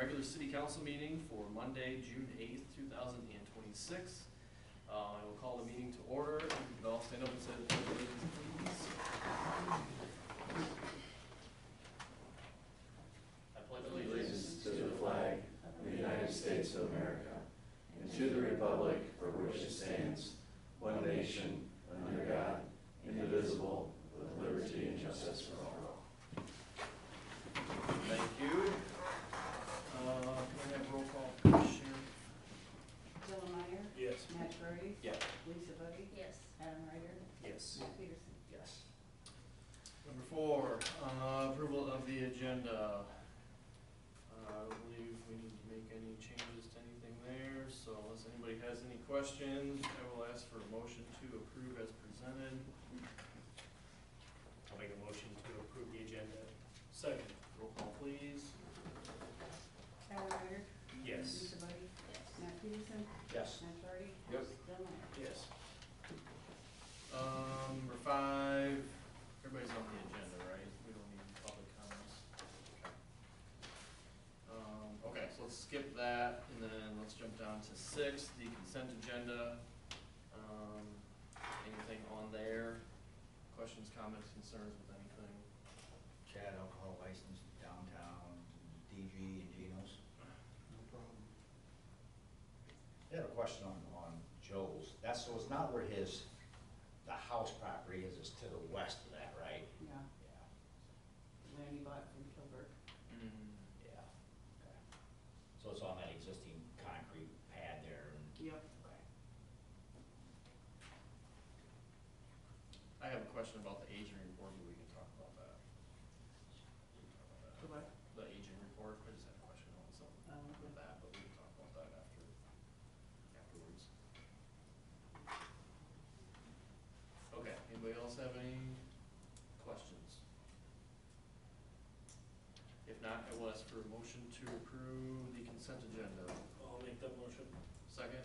regular city council meeting for Monday, June 8th, 2026. I will call the meeting to order. If you could all stand up and say the pledge of allegiance, please. I pledge Allegiance to the flag of the United States of America and to the republic for which it stands, one nation, under God, indivisible, with liberty and justice for all. Thank you. Can I have roll call, please, Sharon? Dylan Meyer. Yes. Matt Brody. Yeah. Lisa Buddy. Yes. Adam Ryder. Yes. Matt Peterson. Yes. Number 4, approval of the agenda. I don't believe we need to make any changes to anything there, so unless anybody has any questions, I will ask for a motion to approve as presented. I'll make a motion to approve the agenda. Second. Roll call, please. Adam Ryder. Yes. Lisa Buddy. Yes. Matt Peterson. Yes. Matt Brody. Yep. Dylan Meyer. Yes. Number 5, everybody's on the agenda, right? We don't need public comments. Okay, so let's skip that, and then let's jump down to 6, the consent agenda. Anything on there? Questions, comments, concerns with anything? Chad alcohol license downtown, DG and Geno's. No problem. I have a question on Joe's. So it's not where the house property is, it's to the west of that, right? Yeah. Yeah. Land he bought from Kilburg. Yeah. Okay. So it's on that existing concrete pad there and. Yep. Okay. I have a question about the aging report, but we can talk about that. The what? The aging report, I just had a question on something Okay. with that, but we can talk about that afterwards. Okay, anybody else have any questions? If not, I will ask for a motion to approve the consent agenda. I'll make that motion. Second?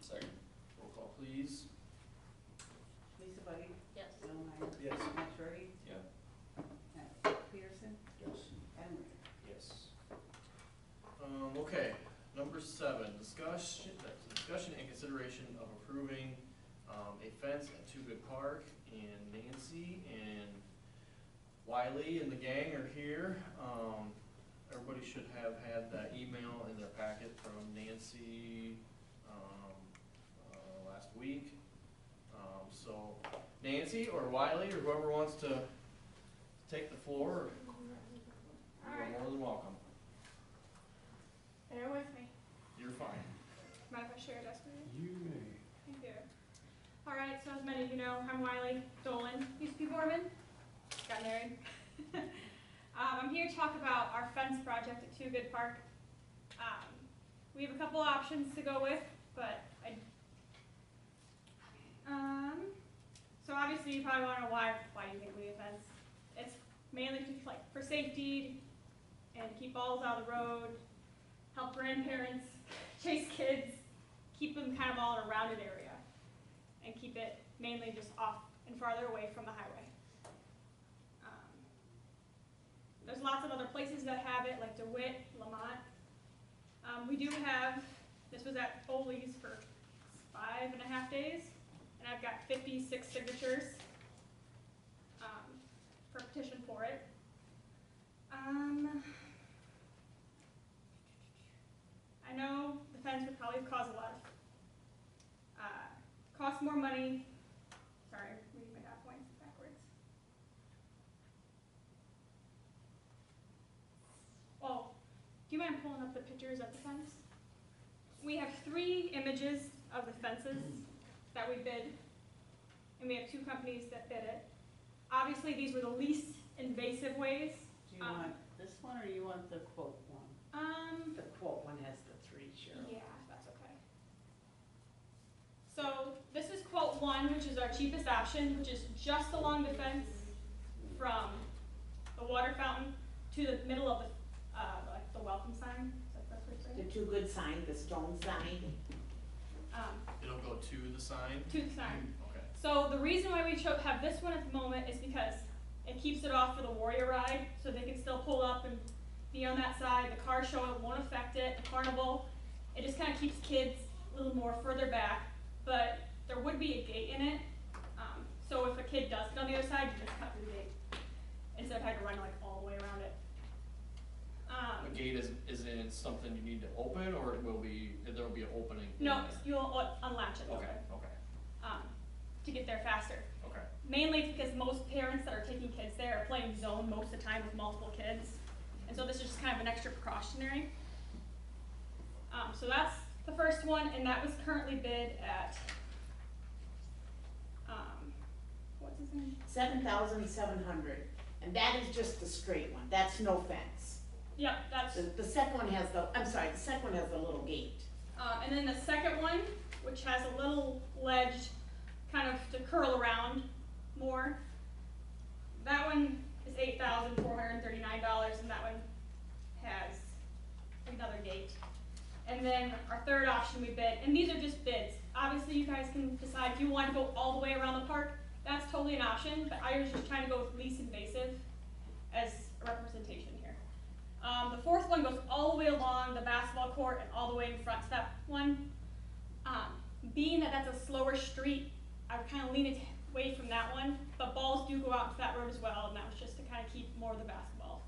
Second. Roll call, please. Lisa Buddy. Yes. Dylan Meyer. Yes. Matt Brody. Yeah. Matt Peterson. Yes. Adam Ryder. Yes. Okay, number 7, discussion and consideration of approving a fence at Two Good Park, and Nancy and Wiley and the gang are here. Everybody should have had that email in their packet from Nancy last week. So Nancy or Wiley or whoever wants to take the floor, you're more than welcome. Bear with me. You're fine. Mind if I share a desk with you? You may. Thank you. All right, so as many of you know, I'm Wiley Dolan, used to be Borman, got married. I'm here to talk about our fence project at Two Good Park. We have a couple options to go with, but so obviously you probably want to know why do you think we need a fence? It's mainly for safety and keep balls out of the road, help grandparents chase kids, keep them kind of all in a rounded area, and keep it mainly just off and farther away from the highway. There's lots of other places that have it, like DeWitt, Lamont. We do have, this was at Foley's for 5.5 days, and I've got 56 signatures for a petition for it. I know the fence would probably cause a lot of, cost more money. Sorry, I'm reading my dot points backwards. Oh, do you mind pulling up the pictures of the fence? We have 3 images of the fences that we bid, and we have 2 companies that bid it. Obviously, these were the least invasive ways. Do you want this one or do you want the quote one? The quote one has the 3, Cheryl. Yeah, that's okay. So this is quote 1, which is our cheapest option, which is just along the fence from the water fountain to the middle of the welcome sign. Is that what you're saying? The Two Good sign, the stone sign. It'll go to the sign? To the sign. Okay. So the reason why we have this one at the moment is because it keeps it off for the Warrior Ride, so they can still pull up and be on that side. The car show won't affect it. The carnival, it just kind of keeps kids a little more further back, but there would be a gate in it. So if a kid does get on the other side, you just cut through the gate instead of having to run like all the way around it. A gate isn't something you need to open, or it will be, there'll be an opening? in No, there? you'll unlatch it. Okay, To get there faster. okay. Mainly it's because most parents that are taking kids there are playing zone most of the time with multiple kids. And so this is just kind of an extra precautionary. So that's the first one, and that was currently bid at, what's his name? 7,700, and that is just the straight one, that's no fence. Yep, that's, The second one has the, I'm sorry, the second one has the little gate. and then the second one, which has a little ledge kind of to curl around more. That one is $8,439, and that one has another gate. And then our third option we bid, and these are just bids. Obviously, you guys can decide if you want to go all the way around the park. That's totally an option, but I was just trying to go with least invasive as a representation here. The fourth one goes all the way along the basketball court and all the way in front to that one. Being that that's a slower street, I would kind of lean it away from that one, but balls do go out to that road as well, and that was just to kind of keep more of the basketball.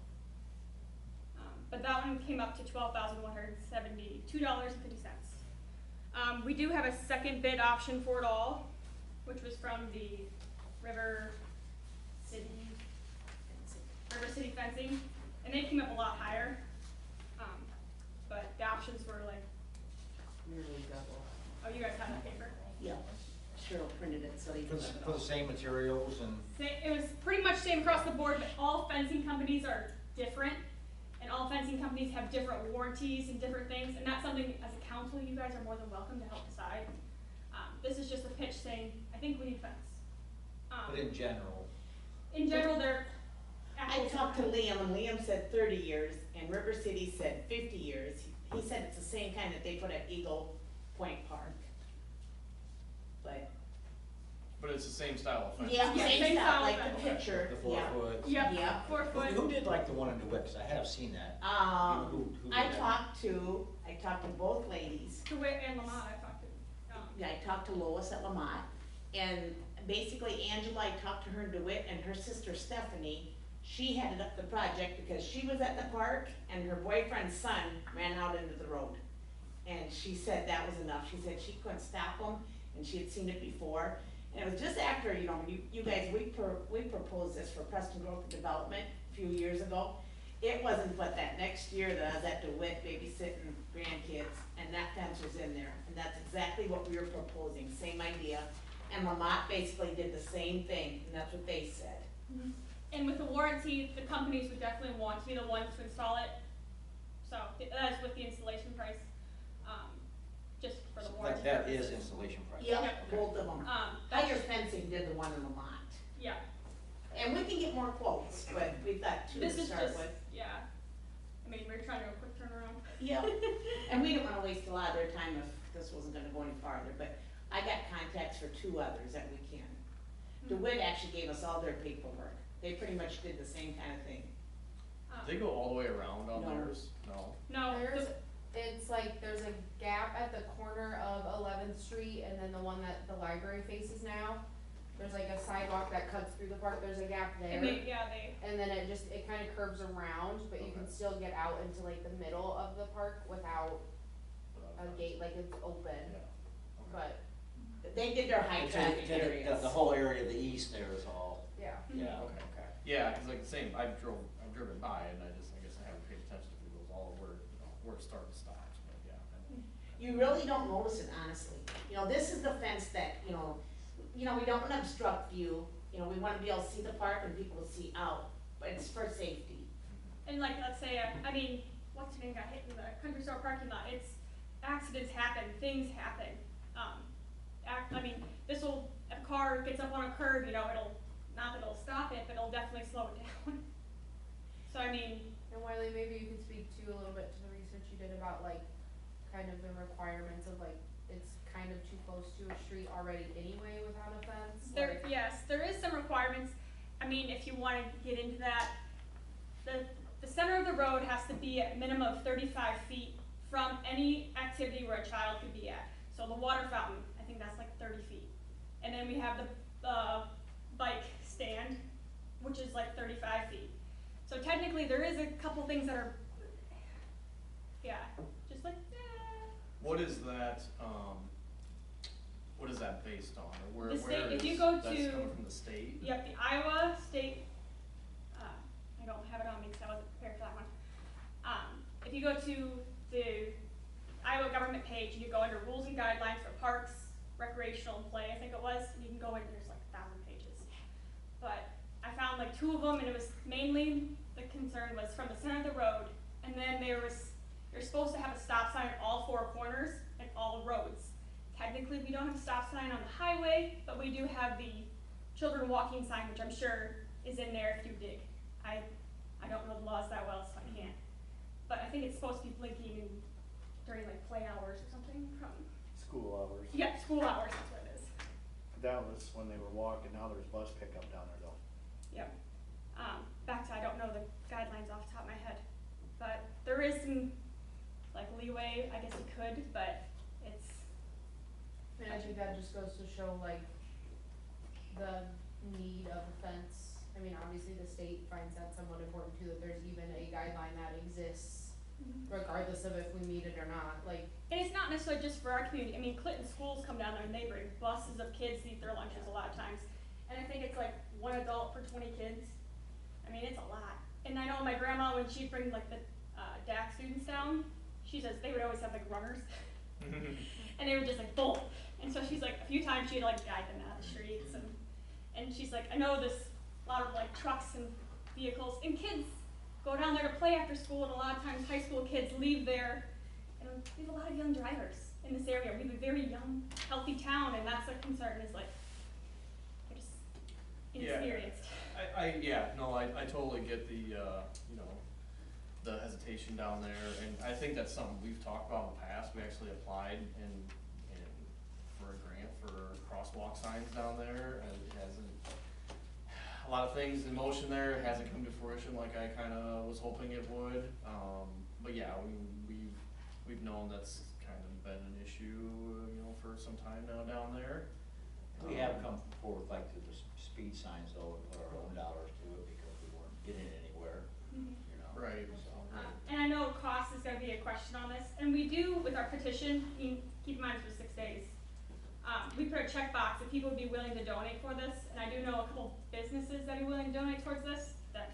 But that one came up to $12,172.50. We do have a second bid option for it all, which was from the River City Fencing, and they came up a lot higher. But the options were like, Nearly double. oh, you guys have that paper? Yeah, Cheryl printed it, so you can. For the same materials and, It was pretty much same across the board, but all fencing companies are different, and all fencing companies have different warranties and different things, and that's something as a council you guys are more than welcome to help decide. This is just a pitch saying, I think we need fence. but in general, They're I apples talked to and Liam, and Liam said 30 years, and River City said 50 years. He said it's the same kind that they put at Eagle Point Park. But, But it's the same style of fence? yeah, Yeah, same same stuff, style like fence. the picture, the 4 yeah. foot. Yep, Yeah. 4 foot. Who did like the one in DeWitt? 'Cause I have seen that. Who did I that? talked to both ladies. DeWitt and Lamont, I talked to. Yeah, I talked to Lois at Lamont, and basically Angela, I talked to her in DeWitt, and her sister Stephanie, she headed up the project because she was at the park and her boyfriend's son ran out into the road. And she said that was enough. She said she couldn't stop them, and she had seen it before. And it was just after, you know, you guys, we proposed this for Preston Growth and Development a few years ago. It wasn't but that next year that I was at DeWitt babysitting grandkids, and that fence was in there. And that's exactly what we were proposing, same idea. And Lamont basically did the same thing, and that's what they said. And with the warranty, the companies would definitely want to be the ones to install it. So that's with the installation price, just for the warranty. That is purposes. installation price. Yep, Yep. both of them. That's, Higher Fencing did the one in Lamont. yeah, And we can get more quotes, but we've got 2 this to is start just, with. yeah. I mean, we're trying to do a quick turnaround. Yep, and we didn't wanna waste a lot of their time if this wasn't gonna go any farther, but I got contacts for 2 others that we can. DeWitt actually gave us all their paperwork. They pretty much did the same kind of thing. They go all the way around on No. theirs? No? No, There's, it's like, there's a gap at the corner of 11th Street and then the one that the library faces now. There's like a sidewalk that cuts through the park, there's a gap there. and they, And then it kind of curves around, but you can still get out into like the middle of the park without a gate, like it's open, Yeah. but, They did their high traffic areas. The whole area of the east there is all, yeah. yeah. Okay. Yeah, cause like the same, I've driven by and I guess I haven't paid attention to those all where it starts and stops, but yeah. I know. You really don't notice it, honestly. You know, this is the fence that, you know, we don't wanna obstruct view. You know, we wanna be able to see the park and people to see out, but it's for safety. And like, let's say, I mean, what's your name got hit in the country store parking lot, accidents happen, things happen. I mean, if a car gets up on a curb, you know, not that it'll stop it, but it'll definitely slow it down. So I mean, And Wiley, maybe you could speak to a little bit to the research you did about like, kind of the requirements of like, it's kind of too close to a street already anyway without a fence, like. yes, there is some requirements. I mean, if you wanna get into that, the center of the road has to be at a minimum of 35 feet from any activity where a child could be at. So the water fountain, I think that's like 30 feet. And then we have the bike stand, which is like 35 feet. So technically there is a couple things that are, yeah, just like, What is that, what is that based on, or where The state- is, if you go that's to- coming from the state? Yep, the Iowa State, I don't have it on me because I wasn't prepared for that one. If you go to the Iowa government page and you go under rules and guidelines for parks, recreational and play, I think it was, and you can go in, there's like 1,000 pages. But I found like 2 of them, and it was mainly, the concern was from the center of the road, and then you're supposed to have a stop sign at all 4 corners and all the roads. Technically, we don't have a stop sign on the highway, but we do have the children walking sign, which I'm sure is in there if you dig. I don't know the laws that well, so I can't. But I think it's supposed to be blinking during like play hours or something from, School hours. yeah, school hours, that's what it is. That was when they were walking, now there's bus pickup down there though. Yep. Back to, I don't know the guidelines off the top of my head, but there is some like leeway, I guess you could, but it's, And I think that just goes to show like the need of a fence. I mean, obviously the state finds that somewhat important too, that there's even a guideline that exists regardless of if we meet it or not, like. and it's not necessarily just for our community. I mean, Clinton schools come down there and they bring buses of kids to eat their lunches a lot of times. And I think it's like 1 adult for 20 kids. I mean, it's a lot. And I know my grandma, when she'd bring like the DAC students down, she says they would always have like runners. And they were just like, boom. And so she's like, a few times she'd like guide them out of the streets. And she's like, I know this, a lot of like trucks and vehicles, and kids go down there to play after school, and a lot of times high school kids leave there. And we have a lot of young drivers in this area. We have a very young, healthy town, and that's a concern, is like, they're just inexperienced. I totally get the, you know, the hesitation down there, and I think that's something we've talked about in the past. We actually applied and for a grant for crosswalk signs down there, and it hasn't, a lot of things in motion there, it hasn't come to fruition like I kinda was hoping it would. But yeah, we've known that's kind of been an issue, you know, for some time now down there. We have come forward like to the speed signs though, and put our own dollars to it because we weren't getting anywhere, Mhm. you know. Right. So, And I know cost is gonna be a question on this, and we do, with our petition, keep in mind it's for 6 days. We put a checkbox if people would be willing to donate for this, and I do know a couple businesses that are willing to donate towards this, that,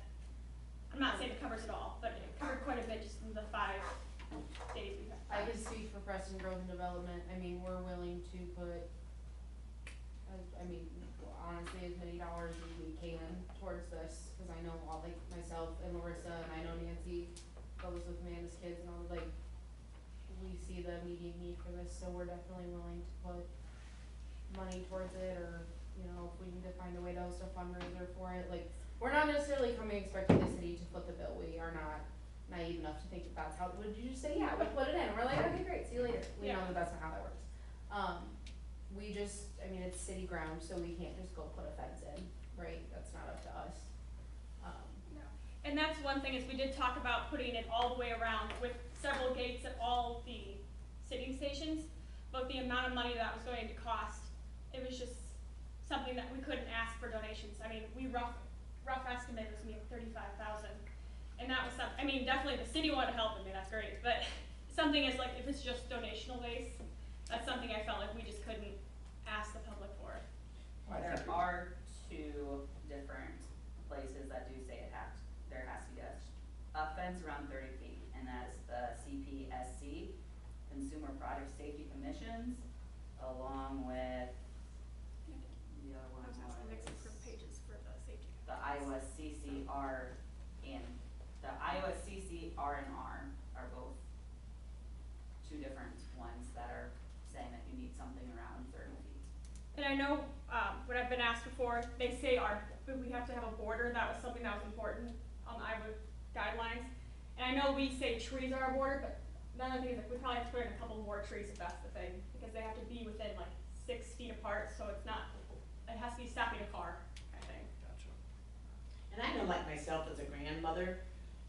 I'm not saying it covers it all, but it covered quite a bit just in the 5 days we've had. I can speak for Preston Growth and Development. I mean, we're willing to put, I mean, honestly, as many dollars as we can towards this, cause I know all, like, myself and Larissa, and I know Nancy goes with Amanda's kids, and all, like, we see the immediate need for this, so we're definitely willing to put money towards it, or, you know, if we need to find a way to host a fundraiser for it, like, we're not necessarily coming expecting the city to foot the bill. We are not naive enough to think that that's how, would you just say, yeah, we'll put it in, and we're like, okay, great, see you later. We know Yeah. that that's not how that works. We just, I mean, it's city ground, so we can't just go put a fence in, right? That's not up to us. And that's one thing, is we did talk about putting it all the way around with several gates at all the sitting stations, but the amount of money that was going to cost, it was just something that we couldn't ask for donations. I mean, we rough estimate was gonna be 35,000, and that was something, I mean, definitely the city wanted to help, I mean, that's great, but something is like, if it's just donational based, that's something I felt like we just couldn't ask the public for. I There think we- are 2 different places that do say there has to be a fence around 30 feet, and that's the CPSC, Consumer Product Safety Commissions, along with the other one I was asking Nixon for was pages for the safety. the Iowa CCR and the Iowa CCR and R are both 2 different ones that are saying that you need something around 30 feet. And I know, when I've been asked before, they say we have to have a border. That was something that was important on the Iowa guidelines. And I know we say trees are our border, but another thing is like we probably have to put in a couple more trees if that's the thing, because they have to be within like 6 feet apart, so it's not, it has to be stopping a car, I think. Gotcha. And I know, like myself as a grandmother,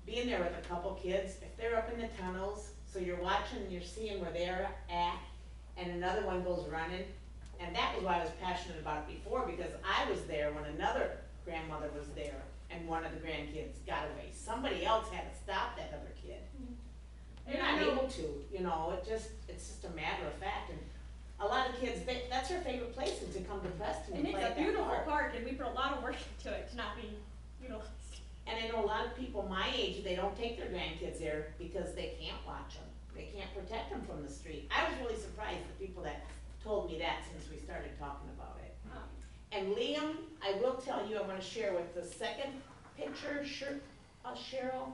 being there with a couple kids, if they're up in the tunnels, so you're watching, you're seeing where they're at, and another one goes running, and that was why I was passionate about it before, because I was there when another grandmother was there, and one of the grandkids got away. Somebody else had to stop that other kid. They're not able to, you know, it's just a matter of fact, and a lot of kids, that's their favorite place, is to come to Preston And and it's play a at that beautiful park. park, and we put a lot of work into it to not be utilized. And I know a lot of people my age, they don't take their grandkids there because they can't watch them. They can't protect them from the street. I was really surprised at the people that told me that since we started talking about it. And Liam, I will tell you, I wanna share with the second picture, Cheryl.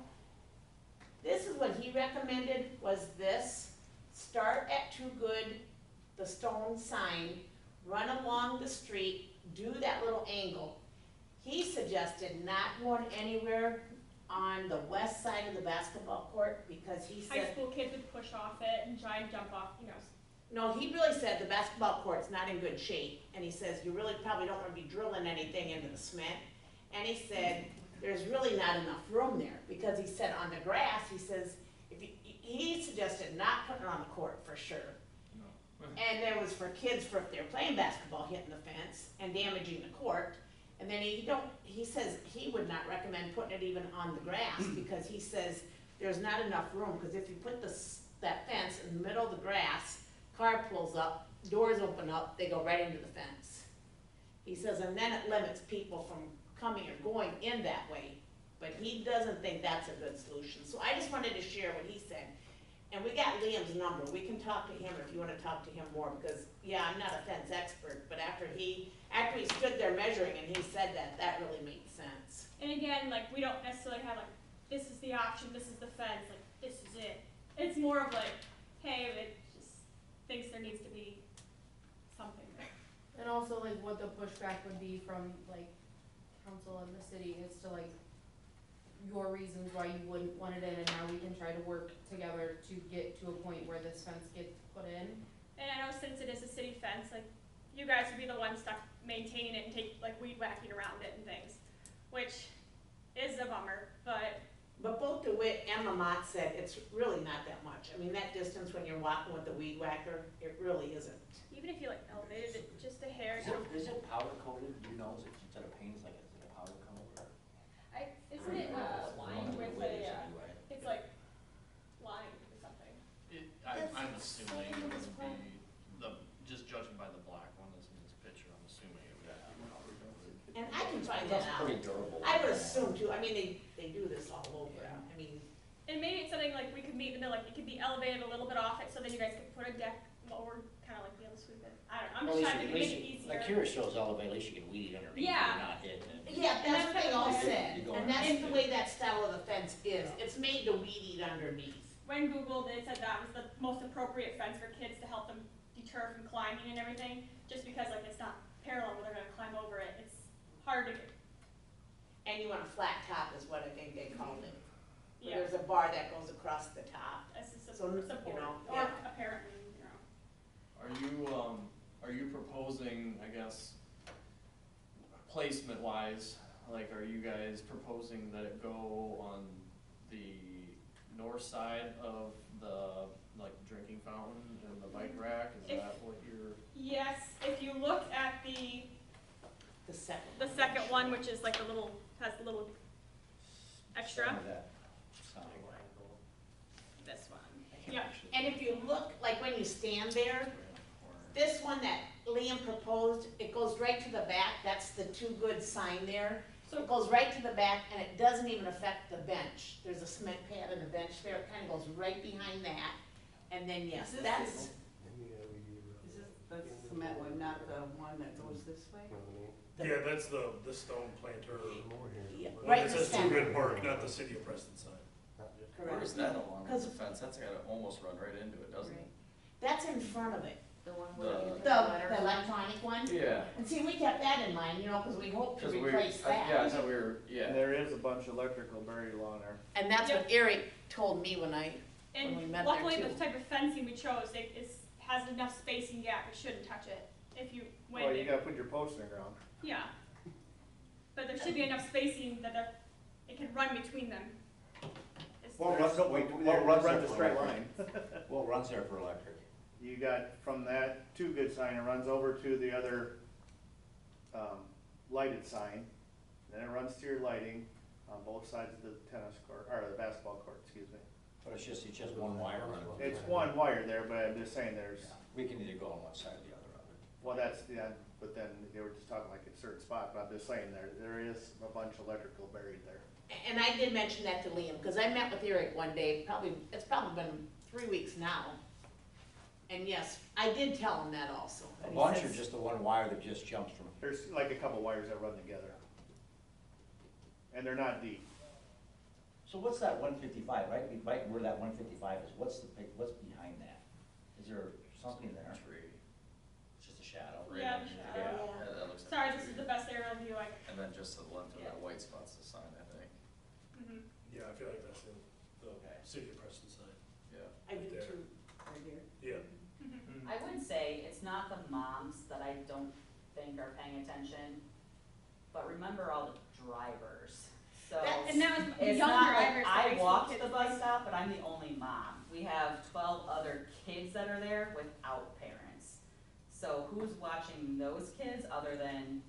This is what he recommended, was this: start at Too Good, the stone sign, run along the street, do that little angle. He suggested not going anywhere on the west side of the basketball court, because he High said, school kids would push off it and try and jump off, you know. no, he really said the basketball court's not in good shape, and he says you really probably don't wanna be drilling anything into the cement. And he said, there's really not enough room there, because he said on the grass, he says, he suggested not putting it on the court for sure. And there was for kids, for if they're playing basketball, hitting the fence and damaging the court. And then he says he would not recommend putting it even on the grass, because he says there's not enough room, because if you put that fence in the middle of the grass, car pulls up, doors open up, they go right into the fence. He says, and then it limits people from coming or going in that way, but he doesn't think that's a good solution. So I just wanted to share what he said. And we got Liam's number, we can talk to him if you wanna talk to him more, because, yeah, I'm not a fence expert, but after he stood there measuring and he said that, that really made sense. And again, like, we don't necessarily have like, this is the option, this is the fence, like, this is it. It's more of like, hey, it just thinks there needs to be something there. And also like what the pushback would be from like council and the city is to like your reasons why you wouldn't want it in, and how we can try to work together to get to a point where this fence gets put in. And I know since it is a city fence, like, you guys would be the ones stuck maintaining it and take, like, weed whacking around it and things, which is a bummer, but. But both DeWitt and Lamont said it's really not that much. I mean, that distance when you're walking with the weed whacker, it really isn't. Even if you like elevated it just a hair. Is it powder coated, do you know, is it instead of paint, like, is it a powder coat or? Isn't it, lined with it's like lined with something. I'm assuming it would be, just judging by the black one that's in this picture, I'm assuming it would have to be powder coated. And I can find that out. Pretty durable. I would assume too, I mean, they do this all over, I mean, And maybe it's something like we could meet in the middle, like it could be elevated a little bit off it, so then you guys could put a deck over, kinda like be able to sweep it. I don't know, I'm just trying to make it easier. Like here it shows elevated, at least you can weed underneath, Yeah. you're not hitting it. yeah, that's what they all said. You go And that's the way that style of the fence is. It's made to weed eat underneath. When Googled it, said that was the most appropriate fence for kids to help them deter from climbing and everything, just because like it's not parallel where they're gonna climb over it, it's hard to get. And you want a flat top is what I think they called it. Where Yeah, there's a bar that goes across the top. as a So, you support, know, or yeah. apparently, you know. Are you proposing, I guess, placement wise, like, are you guys proposing that it go on the north side of the, like, drinking fountain and the bike rack? Is that what you're? Yes, if you look at the The second one, which is like a little, has a little extra, Some of that. this one. Yeah, And if you look, like when you stand there, this one that Liam proposed, it goes right to the back, that's the Too Good sign there. So it goes right to the back, and it doesn't even affect the bench. There's a cement pad and a bench there, it kinda goes right behind that. And then, yes, that's, Is this the cement one, not the one that goes this way? Yeah, that's the stone planter, yeah, one right in that the says Too center. Good Park, not the city of Preston sign. Correct. Where's that along Cause- with the fence? That's gotta almost run right into it, doesn't it? That's in front of it, The one The- where you put the letters. electronic one. Yeah. And see, we kept that in mind, you know, cause we hope to Cause we, replace yeah, I that. thought we were, And yeah. there is a bunch of electrical buried along there. And that's what Eric told me when we and met there luckily too. the type of fencing we chose, has enough spacing gap, it shouldn't touch it. If you, when Well, you it, gotta put your post in the ground. yeah. But there should be enough spacing that it can run between them. What There's- runs, we- what there- runs there's there a for straight electric. line? What runs there for electric? You got from that Too Good sign, it runs over to the other, lighted sign. Then it runs to your lighting on both sides of the tennis court, or the basketball court, excuse me. But it's just one wire running. It's one wire there, but I'm just saying there's, We can either go on one side or the other of it. well, that's, yeah, but then they were just talking like a certain spot, but I'm just saying there is a bunch of electrical buried there. And I did mention that to Liam, because I met with Eric one day, it's probably been 3 weeks now. And yes, I did tell him that also. A And he bunch or says- just the one wire that just jumps from? There's like a couple wires that run together. And they're not deep. So what's that 155, right where that 155 is, what's behind that? Is there something there? Tree. It's just a shadow. Yeah, Yeah, Yeah. that looks like. Sorry, a this is tree. the best aerial view I And then just to the left of Yeah. that white spot's the sign, I think. mm-hmm. Yeah, I feel like that's the city of Preston sign. Yeah. I do There. too, right here. Yeah. I would say it's not the moms that I don't think are paying attention, but remember all the drivers. So And that was it's young not drivers. like that I see walked kids the bus like- stop, but I'm the only mom. We have 12 other kids that are there without parents. So who's watching those kids other than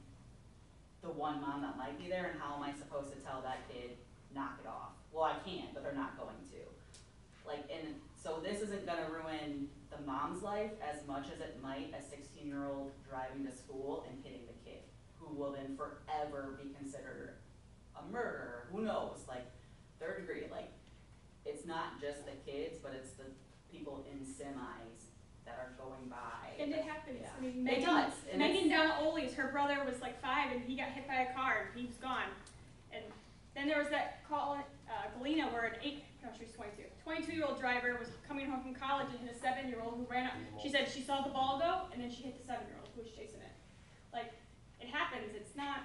the one mom that might be there, and how am I supposed to tell that kid, knock it off? Well, I can, but they're not going to. Like, and so this isn't gonna ruin the mom's life as much as it might a 16-year-old driving to school and hitting the kid, who will then forever be considered a murderer, who knows, like, third degree, like, it's not just the kids, but it's the people in semis that are going by. And it happens. Yeah. I mean, It Megan, does, and Megan it's- down at Ole's, her brother was like 5 and he got hit by a car and he was gone. And then there was that call, Galena, where an 22-year-old driver was coming home from college and hit a 7-year-old who ran up. She said she saw the ball go and then she hit the 7-year-old who was chasing it. Like, it happens. It's not.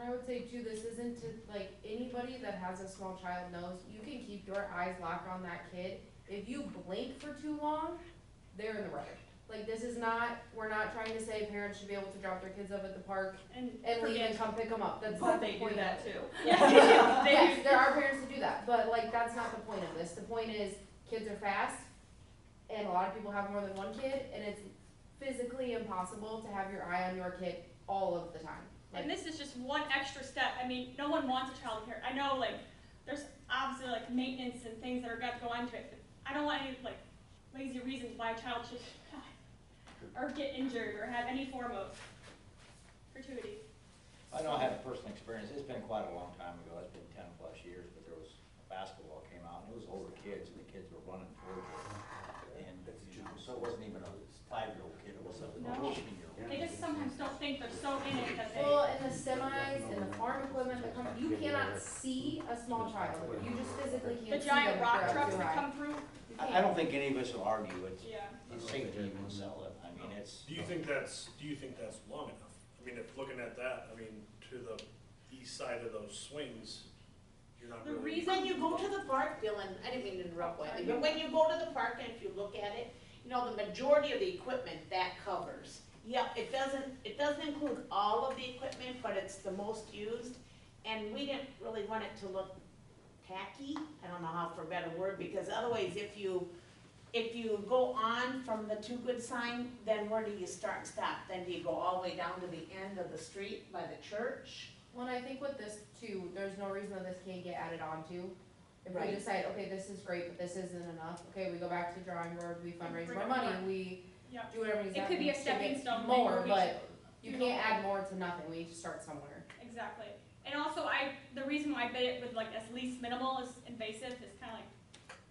I would say too, this isn't to, like, anybody that has a small child knows, you can keep your eyes locked on that kid. If you blink for too long, they're in the right. Like, this is not, we're not trying to say parents should be able to drop their kids off at the park And and leave forget. and come pick them up. That's But not they the do point that of it. too. Yeah, they Yes, do. there are parents that do that, but like, that's not the point of this. The point is, kids are fast, and a lot of people have more than one kid, and it's physically impossible to have your eye on your kid all of the time. And this is just one extra step. I mean, no one wants a child care. I know, like, there's obviously, like, maintenance and things that are got to go into it, but I don't want any, like, lazy reasons why a child should or get injured or have any form of gratuity. I know I had a personal experience, it's been quite a long time ago, it's been 10+ years, but there was basketball came out, and it was older kids, and the kids were running towards it. And, so it wasn't even a 5-year-old kid, it was a No. 18-year-old. They just sometimes don't think they're so in it that they. Well, and the semis and the farm equipment that come, you cannot see a small child. You just physically The can't see them. giant if rock they're up trucks too that high. come through. You I can't. don't think any of us will argue it's Yeah. safety you can sell it, I mean, it's. Do you think that's long enough? I mean, if looking at that, I mean, to the east side of those swings, you're not The really. reason When you go to the park, Dylan, I didn't mean to interrupt Wendy, but when you go to the park and if you look at it, you know, the majority of the equipment that covers. Yep, it doesn't include all of the equipment, but it's the most used. And we didn't really want it to look tacky, I don't know how for a better word, because otherwise if you go on from the Too Good sign, then where do you start and stop? Then do you go all the way down to the end of the street by the church? Well, and I think with this too, there's no reason that this can't get added on to. If we Right. decide, okay, this is great, but this isn't enough, okay, we go back to the drawing board, we fundraise Bring more it money, more. we Yeah. do whatever needs It could be a to stepping get stone thing more, where we but should you do can't more. add more to nothing, we need to start somewhere. Exactly. And also, the reason why I bid it with like as least minimal as invasive is kind of like,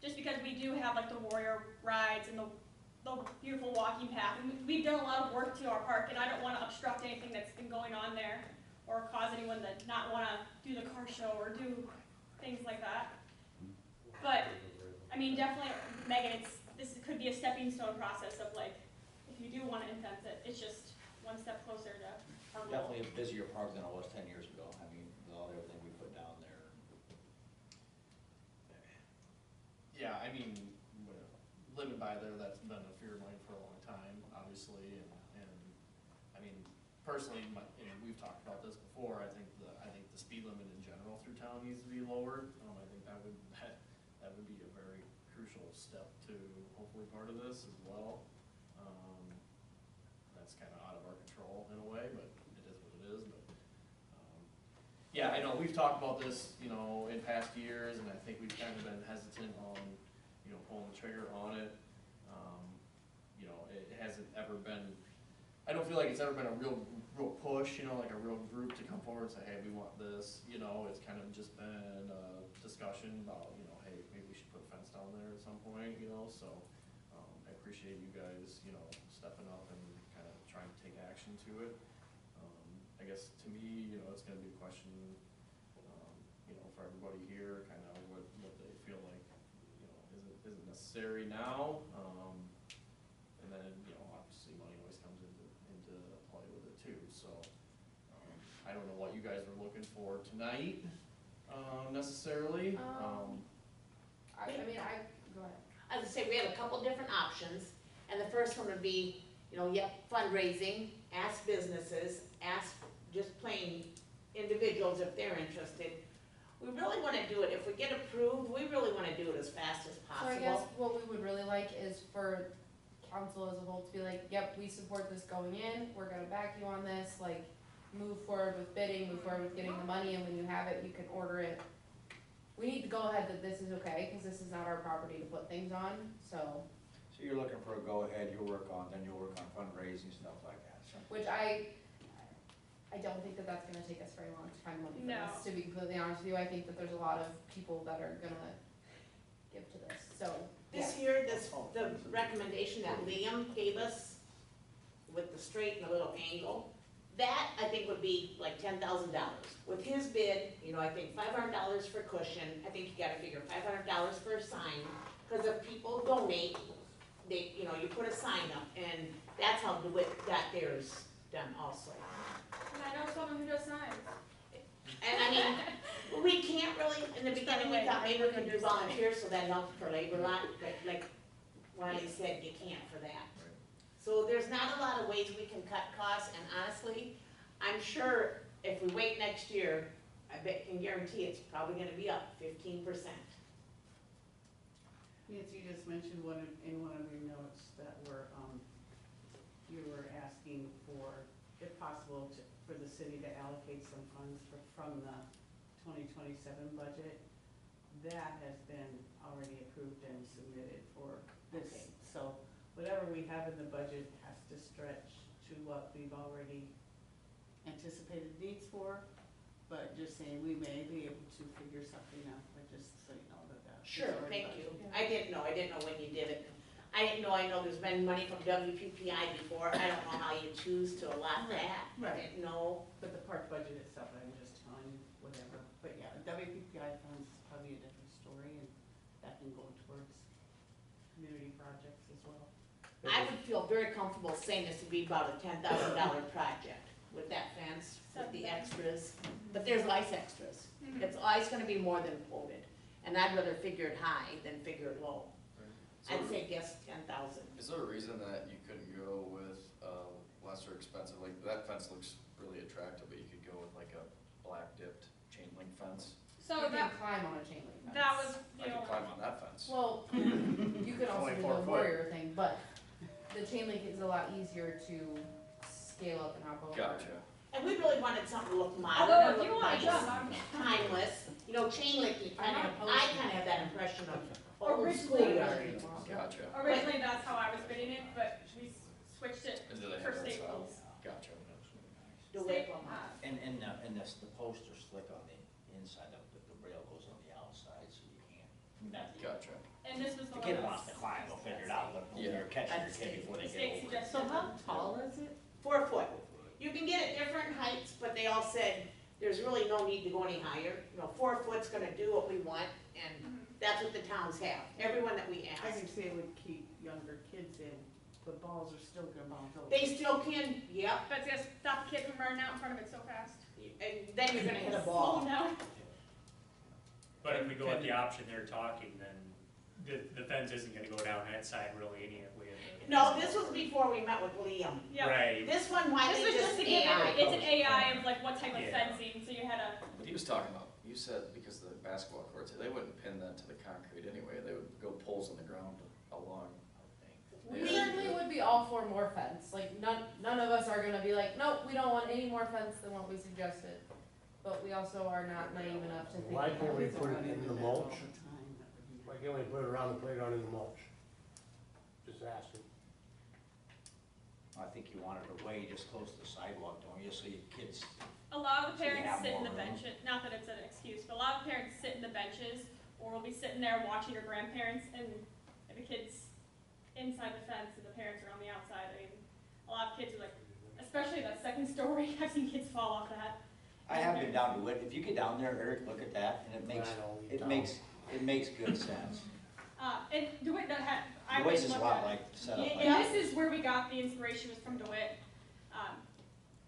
just because we do have like the warrior rides and the beautiful walking path, and we've done a lot of work to our park, and I don't want to obstruct anything that's been going on there, or cause anyone to not want to do the car show or do things like that. But, I mean, definitely, Megan, this could be a stepping stone process of like, if you do want to fence it, it's just one step closer to our goal. Definitely a busier park than it was 10 years ago, I mean, with all everything we put down there. Yeah, I mean, living by there, that's been a fear of mine for a long time, obviously, and I mean, personally, we've talked about this before, I think the speed limit in general through town needs to be lowered. I think that would be step to hopefully part of this as well. That's kinda out of our control in a way, but it is what it is, but, yeah, I know, we've talked about this, you know, in past years, and I think we've kind of been hesitant on, you know, pulling the trigger on it. You know, it hasn't ever been, I don't feel like it's ever been a real push, you know, like a real group to come forward and say, hey, we want this, you know, it's kind of just been a discussion about, you know, hey, maybe we should put a fence down there at some point, you know, so, I appreciate you guys, you know, stepping up and kind of trying to take action to it. I guess to me, you know, it's gonna be a question, you know, for everybody here, kind of what they feel like, you know, isn't necessary now. And then, you know, obviously money always comes into play with it too, so, I don't know what you guys are looking for tonight, necessarily. I mean, go ahead. I would say we have a couple different options, and the first one would be, you know, fundraising, ask businesses, ask just plain individuals if they're interested. We really wanna do it, if we get approved, we really wanna do it as fast as So possible. I guess what we would really like is for council as a whole to be like, yep, we support this going in, we're gonna back you on this, like, move forward with bidding, move forward with getting the money, and when you have it, you can order it. We need to go ahead that this is okay, cause this is not our property to put things on, so, So you're looking for a go-ahead, you'll work on fundraising, stuff like that, so. which I don't think that that's gonna take us very long to find money for No. this, to be completely honest with you, I think that there's a lot of people that are gonna give to this, so, This yeah. year, the recommendation that Liam gave us with the straight and the little angle, that I think would be like $10,000. With his bid, you know, I think $500 for cushion, I think you gotta figure $500 for a sign, cause if people donate, they, you know, you put a sign up, and that's how DeWitt got theirs done also. And I know someone who does signs. And I mean, we can't really, in the beginning, we thought maybe we could do volunteers, so that helped for labor lot, but like Wiley said, you can't for that. So there's not a lot of ways we can cut costs, and honestly, I'm sure if we wait next year, I can guarantee it's probably gonna be up 15%. Nancy, you just mentioned in one of your notes that you were asking for, if possible, for the city to allocate some funds from the 2027 budget. That has been already approved and submitted for this, Okay. so whatever we have in the budget has to stretch to what we've already anticipated needs for, but just saying, we may be able to figure something out, but just so you know that. Sure, thank you. I didn't know when you did it. I know there's been money from WPPI before, I don't know how you choose to allot that. I Right. didn't know. But the park budget itself, I'm just telling you, whatever, but yeah, WPPI funds is probably a different story, and that can go towards community projects as well. I would feel very comfortable saying this would be about a $10,000 project with that fence, with the extras, but there's always extras. It's always gonna be more than quoted, and I'd rather figure it high than figure it low. So I'd say guess 10,000. is there a reason that you couldn't go with lesser expensive, like that fence looks really attractive, but you could go with like a black dipped chain link fence? So You can that, climb on a chain link fence. that was, I you know, could climb on that fence. Well, you could also Only do 4 the foot. warrior thing, but the chain link is a lot easier to scale up and hop over. Gotcha. And we really wanted something to look modern, although to if you look want to nice, jump, I'm. timeless. You know, chain link, I I'm not kinda opposed to have that impression of old school Originally- yard. Gotcha. Originally, that's how I was bidding it, but we switched it And do they for have that style? staples. Gotcha. DeWitt Staple Lamont. has. And the posts are slick on the inside, the rail goes on the outside, so you can't, I mean, not that you- Gotcha. And this was the the one. kid that wants was- to climb, they'll figure it out, but Yeah. you're catching your kid before they State get over it. suggested. So how tall is it? 4 foot. You can get at different heights, but they all said there's really no need to go any higher. You know, 4 foot's gonna do what we want, and that's what the towns have. Everyone that we I asked. can see it would keep younger kids in, but balls are still gonna bounce over. They still can, yep, But it's gonna stop the kid from running out in front of it so fast. and then you're gonna hit a Slow ball. down. But if we go with the option they're talking, then the fence isn't gonna go down that side really anyway. No, this was before we met with Liam. Yep. Right, This one, why This they was just just to give AI. it, it's an AI of like what type of Yeah. fencing, so you had a, But he was talking about you said because the basketball courts, they wouldn't pin that to the concrete anyway, they would go poles in the ground along. We certainly would be all for more fence, like, none of us are gonna be like, nope, we don't want any more fence than what we suggested. But we also are not naive enough to think. Why can't we Kids put are it running in the that all mulch? the time, that would be Why can't we put it around the playground in the mulch? Just asking. I think you want it away, just close to the sidewalk, don't you, so your kids, A lot of the So you parents have sit in more the room. benches, not that it's an excuse, but a lot of parents sit in the benches or will be sitting there watching their grandparents and the kids inside the fence and the parents are on the outside. I mean, a lot of kids are like, especially that second story, I've seen kids fall off that. I have been down to it, if you get down there, Eric, look at that, and I know, we it don't. makes good sense. And DeWitt that had, I The went ways and is a looked lot at it. like set up like And that. this is where we got the inspiration was from DeWitt.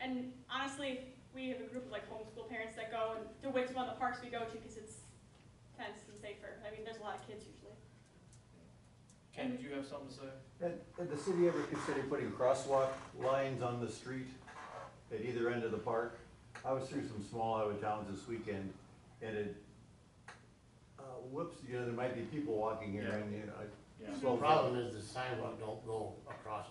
And honestly, we have a group of like homeschool parents that go, and DeWitt's one of the parks we go to because it's fenced and safer. I mean, there's a lot of kids usually. Ken, did you have something to say? Had the city ever considered putting crosswalk lines on the street at either end of the park? I was through some small Iowa towns this weekend, and it, whoops, you know, there might be people walking here, Yeah. and, you know, Yeah. The slow problem is the sidewalk don't go across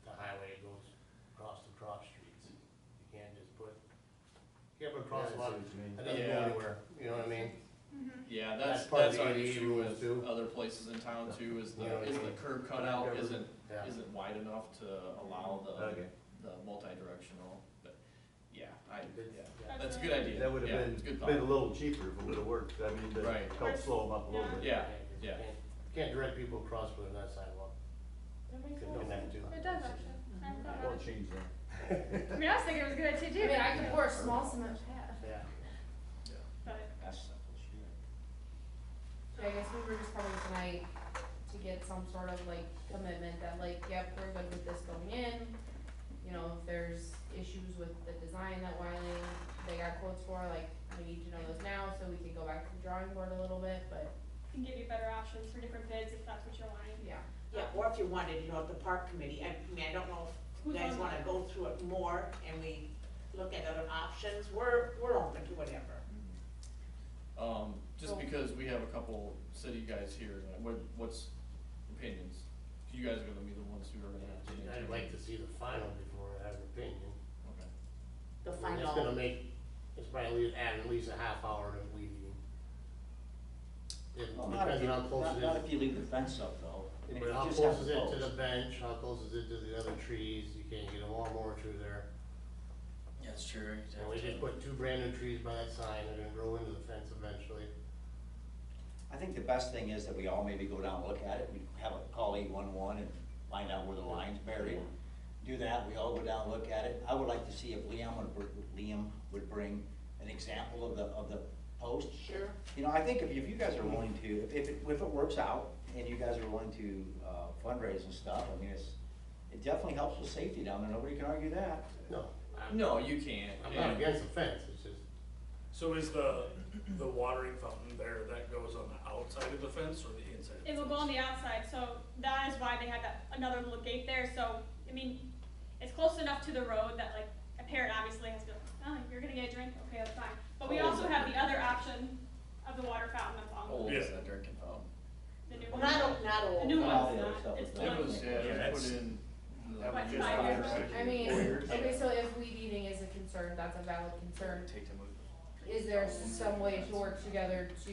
the highway, it goes across the cross streets. You can't just put, you can't put a Yeah, I see crosswalk, what you mean. it doesn't go Yeah. anywhere, you know what I mean? Yeah, That's that's part of the our ADA issue rules with too. other places in town too, is You know what I the mean? curb cutout isn't Yeah. wide enough to allow Okay. the multi-directional, but, yeah, Good, yeah. yeah. That's a good idea. that would Yeah, have it's a good been a thought. little cheaper if it would have worked, I mean, to Right. help slow them up a little bit. Yeah, You yeah. Can't direct people across with that sidewalk. That makes Couldn't sense. connect to. It does actually. I haven't thought Well, about it. change that. I mean, I was thinking it was a good idea I too. mean, I could pour a small cement pad. Yeah. But That's simple shit. So I guess we were just probably tonight to get some sort of like commitment that like, yep, we're good with this going in. You know, if there's issues with the design that Wiley, they got quotes for, like, we need to know those now so we can go back to the drawing board a little bit, but can give you better options for different bids if that's what you're wanting. yeah. Yeah, or if you wanted, you know, the park committee, I mean, I don't know if you Who's guys on wanna that? go through it more and we look at other options, we're open to whatever. Just because we have a couple city guys here, what's opinions? You guys are gonna be the ones who are gonna have to make. I'd like to see the final before I have an opinion. Okay. The I mean, It's gonna final, make, it's probably add at least a half hour to weed eating. It Well, not if depends you, on how close not it if you leave the fence up though. I mean, is. if How you just close have is it to posts. the bench, how close is it to the other trees, you can't get a lawnmower through there. That's true. And we just put two brand new trees by that sign, they're gonna grow into the fence eventually. I think the best thing is that we all maybe go down and look at it, we have a call 811 and find out where the line's buried. Do that, we all go down and look at it. I would like to see if Liam would bring an example of the post. sure, You know, I think if you guys are willing to, if it works out and you guys are willing to fundraise and stuff, I mean, it definitely helps with safety down there, nobody can argue that. No. No, you can't. I'm not against the fence, it's just, So is the watering fountain there, that goes on the outside of the fence or the inside? of the It will go on fence? the outside, so that is why they had that, another little gate there, so, I mean, it's close enough to the road that like, a parent obviously has to, oh, you're gonna get a drink, okay, that's fine. But we How old also is have that the other option of the water fountain that's How on old Yeah. is that drinking fountain? the new well, one. not The old. new Well, one's the other not, stuff it's is the It one. was, Yeah, it was that's- put in. That What, was just 5 years? five I mean, 4 years. okay, so if weed eating is a concern, that's a valid concern. Take to move. Is there some way to work together to,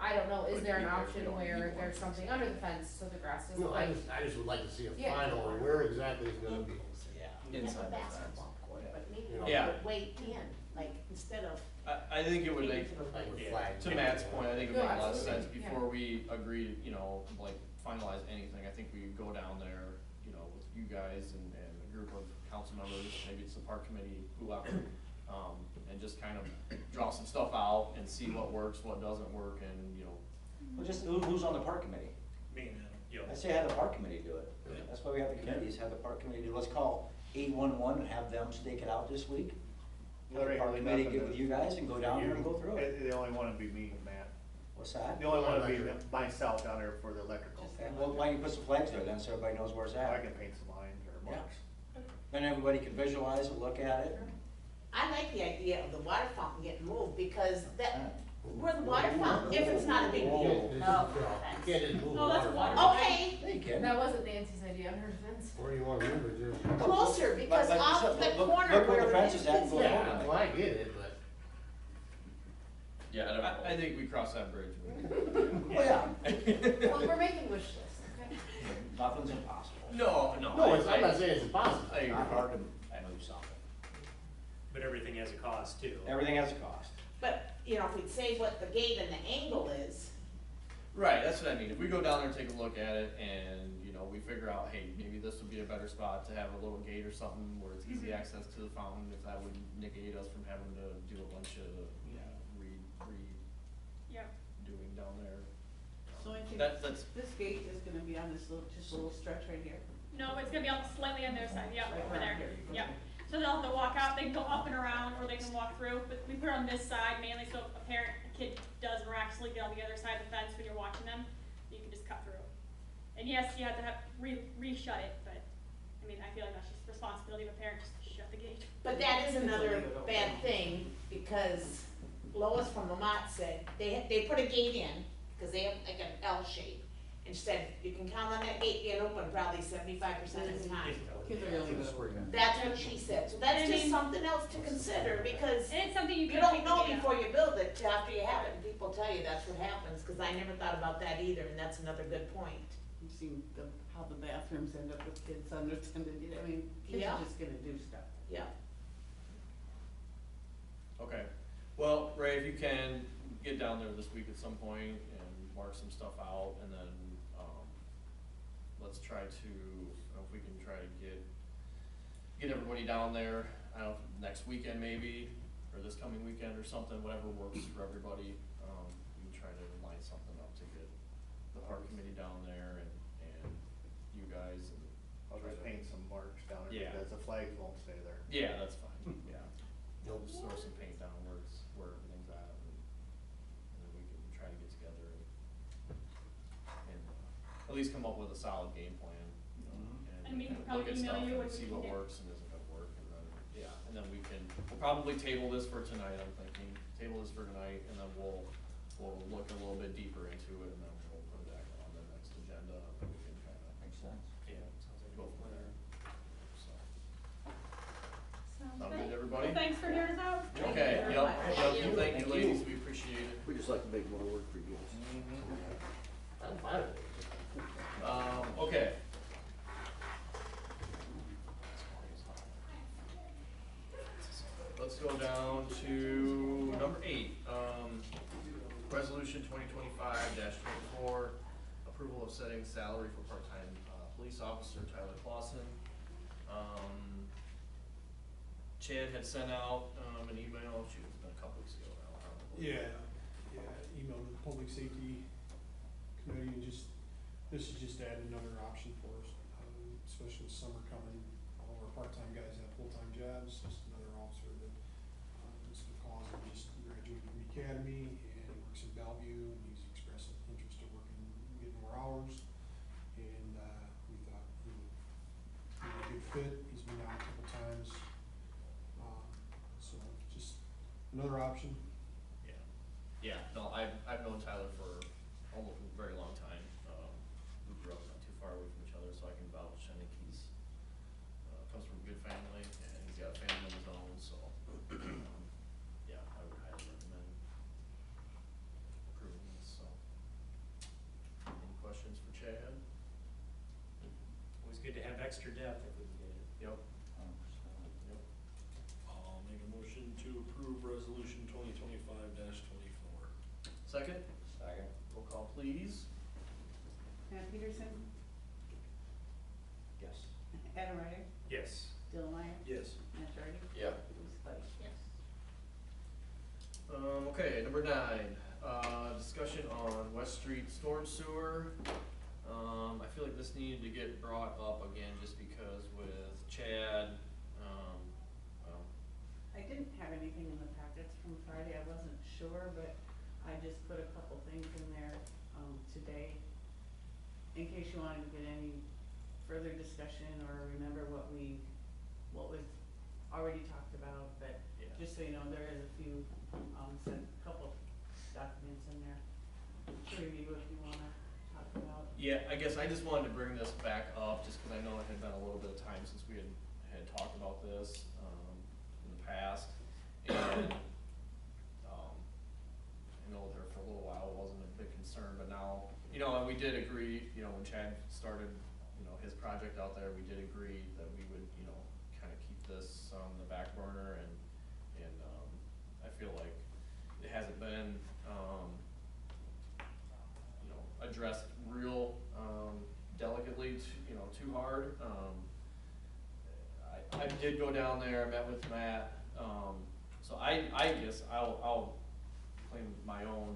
I don't know, is there an option where there's something under the fence so the grass isn't no, like, I just would like to see a Yeah. final, or where exactly it's gonna be. Yeah. We have a Inside the fence. basketball court, but maybe You know. we Yeah. could wait in, like, instead of. I think it would make, Like with Yeah. flags. to Matt's point, I think it would No, make a lot of sense absolutely, yeah. before we agree, you know, like finalize anything. I think we go down there, you know, with you guys and a group of council members, maybe it's the park committee, whoever, and just kind of draw some stuff out and see what works, what doesn't work, and, you know, Well, just, who's on the park committee? Me and him, yeah. I say have the park committee do it. Yeah. That's why we have the committees, have the park committee do it. Let's call 811 and have them stake it out this week. Have There the ain't park really committee nothing get with to- you guys and go down there and go through it. The only one would be me and Matt. What's that? The only one would be myself down there for the electrical. Okay, well, why don't you put some flags there then, so everybody knows where it's I at? can paint some lines or Yeah. marks. Then everybody can visualize it, look at it. I like the idea of the water fountain getting moved, because that, where the water fountain, if it's not a big deal. No. You can't just move Oh, that's water. water. Okay, Yeah, you can. That wasn't Nancy's idea on her fence. Where do you wanna move it, just? closer, because Like you off said, the look- corner look where where the fence is at and go Yeah, over it. well, I get it, but. Yeah, I think we cross that bridge. Well, yeah, Well, we're making wish lists, okay? nothing's impossible. No, No, I'm not saying it's impossible. I agree. Not hard to, I know something. But everything has a cost too. Everything has a cost. but, you know, if we'd say what the gate and the angle is, Right, that's what I mean, if we go down there and take a look at it and, you know, we figure out, hey, maybe this would be a better spot to have a little gate or something where it's easy access to the fountain, if that would negate us from having to do a bunch of, you know, Yeah. redoing down there. So I think That's, this gate is gonna be on this little, just a little stretch right here. No, it's gonna be on slightly on their side, yeah, Right over there, around here. yeah. So they'll have to walk out, they can go up and around, or they can walk through, but we put it on this side mainly so if a kid does miraculously get on the other side of the fence when you're watching them, you can just cut through. And yes, you have to have, re-shut it, but, I mean, I feel like that's just responsibility of a parent, just shut the gate. but that is another bad thing, because Lois from Lamont said, they put a gate in, cause they have like an L shape, and she said, you can count on that gate being open probably 75% of the time. Kids are really good. That's what she said, so that's I just mean- something else to consider, because And it's something you you can don't take the know gate out. before you build it till after you have it, and people tell you that's what happens, cause I never thought about that either, and that's another good point. You've seen how the bathrooms end up with kids unattended, you know, I mean, kids Yeah. are just gonna do stuff. Yeah. okay, well, Ray, if you can, get down there this week at some point and mark some stuff out, and then, let's try to, if we can try to get everybody down there, I don't know, next weekend maybe, or this coming weekend or something, whatever works for everybody. We can try to line something up to get the park committee down there and you guys and. I'll just paint some marks down there Yeah. because the flags won't stay there. Yeah, that's fine, yeah. Nope. Just throw some paint down where everything's at, and then we can try to get together and at least come up with a solid game plan, you know, And we can look probably at email stuff you and what see we what can do. works and isn't gonna work, and then, yeah, and then we'll probably table this for tonight, I'm thinking, table this for tonight, and then we'll look a little bit deeper into it, and then we'll put it back on the next agenda, and then we can kinda, Makes sense. yeah, go from there, so. Sounds Sound great. good, everybody? Well, thanks for hearing us out. Okay, very yep, much. thank you ladies, we appreciate it. We just like to make more work for you guys. I'm fine with it. Okay. Let's go down to number 8, resolution 2025-24, approval of setting salary for part-time, police officer Tyler Clausen. Chad had sent out, an email, shoot, it's been a couple weeks ago now. I don't know. Yeah, email to the public safety committee and just, this is just add another option for us, especially with summer coming. All of our part-time guys have full-time jobs, just another officer that, Mr. Clausen just graduated from the academy and works in Bellevue, and he's expressed an interest in working, getting more hours. And, we thought he would be a good fit, he's been out a couple times. So just another option. Yeah, no, I've known Tyler for almost a very long time. We grew up not too far away from each other, so I can vouch. I think he's, comes from a good family, and he's got a family of his own, so, yeah, I would highly recommend approving this, so. Any questions for Chad? Always good to have extra depth if we can get it. Yep. 100%. Yep. I'll make a motion to approve resolution 2025-24. Second, Second. roll call please. Matt Peterson, Yes. Adam Ryder, Yes. Dylan Meyer, Yes. Matt Jardy, Yep. Bruce Clay. Yes. Okay, number 9, discussion on West Street storm sewer. I feel like this needed to get brought up again just because with Chad, well, I didn't have anything in the packets from Friday, I wasn't sure, but I just put a couple things in there, today, in case you wanted to get any further discussion or remember what was already talked about, but yeah, so you know, there is a few, sent a couple documents in there to review if you wanna talk about. Yeah, I guess I just wanted to bring this back up, just because I know it had been a little bit of time since we had talked about this, in the past. And, I know there for a little while it wasn't a big concern, but now, you know, and we did agree, you know, when Chad started, you know, his project out there, we did agree that we would, you know, kind of keep this on the back burner, and, I feel like it hasn't been, you know, addressed real, delicately, you know, too hard. I did go down there, met with Matt, so I guess I'll claim my own,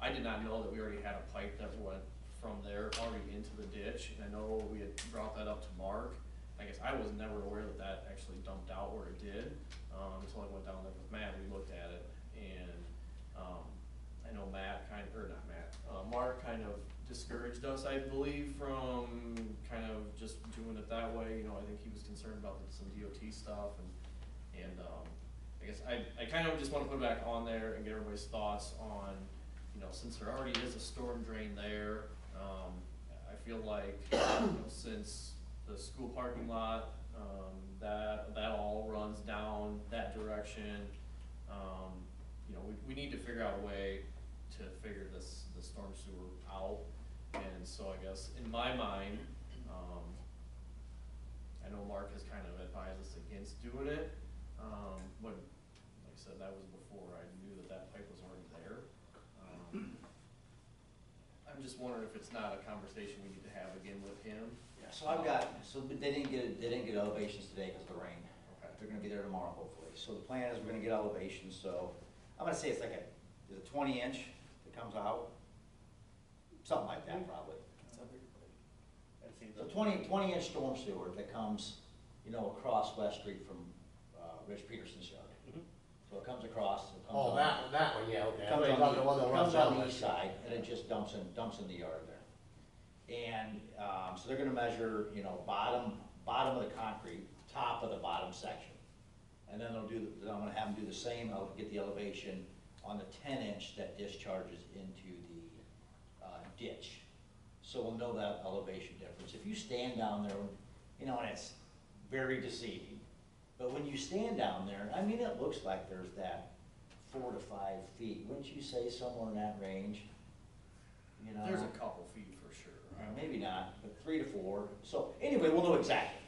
I did not know that we already had a pipe that went from there already into the ditch, and I know we had brought that up to Mark. I guess I was never aware that that actually dumped out where it did, until I went down there with Matt, we looked at it, and, I know Matt Mark kind of discouraged us, I believe, from kind of just doing it that way, you know, I think he was concerned about some DOT stuff, and, I guess I kind of just wanna put it back on there and get everybody's thoughts on, you know, since there already is a storm drain there, I feel like, you know, since the school parking lot, that all runs down that direction, you know, we need to figure out a way to figure the storm sewer out, and so I guess, in my mind, I know Mark has kind of advised us against doing it, but, like I said, that was before I knew that pipe was already there. I'm just wondering if it's not a conversation we need to have again with him. Yeah, so but they didn't get elevations today because of the rain. Okay. They're gonna be there tomorrow, hopefully. So the plan is we're gonna get elevations, so I'm gonna say it's like is a 20-inch that comes out? Something like that, probably. That seems. So 20-inch storm sewer that comes, you know, across West Street from, Rich Peterson's yard. So it comes across, it comes Oh, on. that one, yeah, okay. I Comes thought you on talked the one that the, runs comes on down the that east street. side, and it just dumps in the yard there. And, so they're gonna measure, you know, bottom of the concrete, top of the bottom section. And then I'm gonna have them do the same, I'll get the elevation on the 10-inch that discharges into the, ditch. So we'll know that elevation difference. If you stand down there, you know, and it's very deceiving, but when you stand down there, I mean, it looks like there's that 4 to 5 feet, wouldn't you say somewhere in that range? You know? There's a couple feet for sure. Maybe not, but 3 to 4. So anyway, we'll know exactly.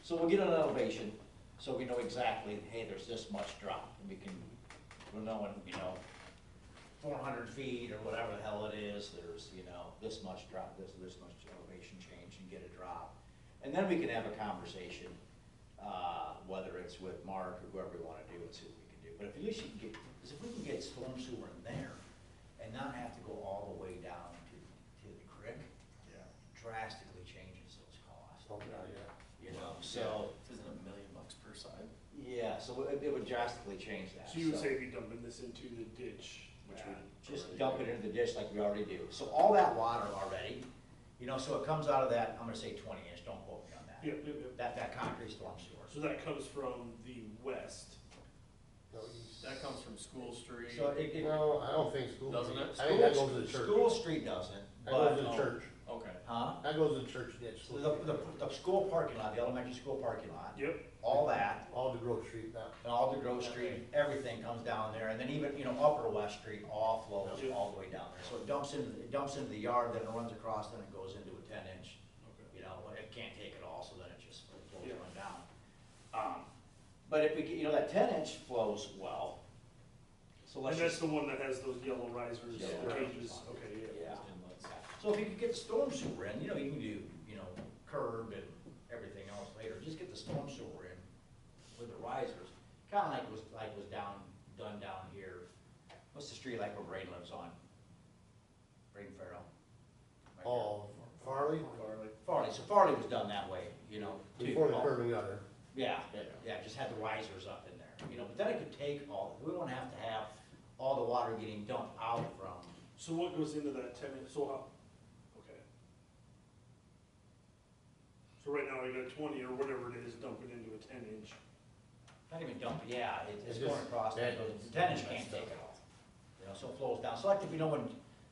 So we'll get an elevation, so we know exactly, hey, there's this much drop, and we'll know when, you know, 400 feet or whatever the hell it is, there's, you know, this much drop, this much elevation change, and get a drop. And then we can have a conversation, whether it's with Mark or whoever we wanna do, and see what we can do. But if at least you can get, because if we can get storm sewer in there, and not have to go all the way down to the creek, Yeah. drastically changes those costs. Oh, yeah, yeah. You know, so, Isn't it $1 million per side? yeah, so it would drastically change that. So you would say be dumping this into the ditch, which would. Just dump it into the ditch like we already do. So all that water already, you know, so it comes out of that, I'm gonna say 20-inch, don't quote me on that. Yep, yep, yep. That concrete storm sewer. So that comes from the west. No, east. That comes from School Street. So it, No, I don't think school. Doesn't it? I think that goes to the church. School Street doesn't, That goes but, to the church. Okay. huh? That goes to the church ditch. So the school parking lot, the elementary school parking lot, Yep. all that, All to Grove Street now. and all the Grove Street, everything comes down there, and then even, you know, Upper West Street all flows Yep. all the way down there. So it dumps into the yard, then it runs across, then it goes into a 10-inch. Okay. You know, it can't take it all, so then it just flows Yeah. on down. But if we, you know, that 10-inch flows well, so And let's that's just, the one that has those yellow risers, Yeah. the cages, okay, yeah. yeah. So if you could get the storm sewer in, you know, you can do, you know, curb and everything else later, just get the storm sewer in with the risers, kinda like was done down here. What's the street like where Braden lives on? Braden Farrell? Right there. Oh, Farley, Farley, so Farley was done that way, you know, too. before the curb and gutter. Yeah, just had the risers up in there, you know, but then it could take we won't have to have all the water getting dumped out from, So what goes into that 10-inch, so how, okay. So right now we got 20 or whatever it is dumping into a 10-inch. Not even dump, yeah, it's It's going just across, the dead. 10 inch can't take it all. You know, so it flows down, so like if you know when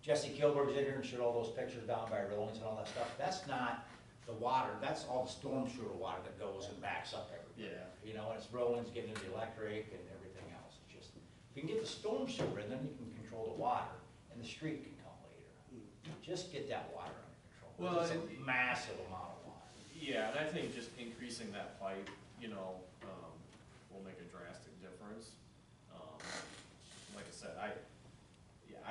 Jesse Kilberg's in here and showed all those pictures down by Rollins and all that stuff, that's not the water, that's all the storm sewer water that goes and backs up everywhere. Yeah. You know, and it's Rollins getting into the electric and everything else, it's just, if you can get the storm sewer in, then you can control the water, and the street can come later. Just get that water under control. Well, It's a massive amount of water. Yeah, and I think just increasing that pipe, you know, will make a drastic difference. Like I said, I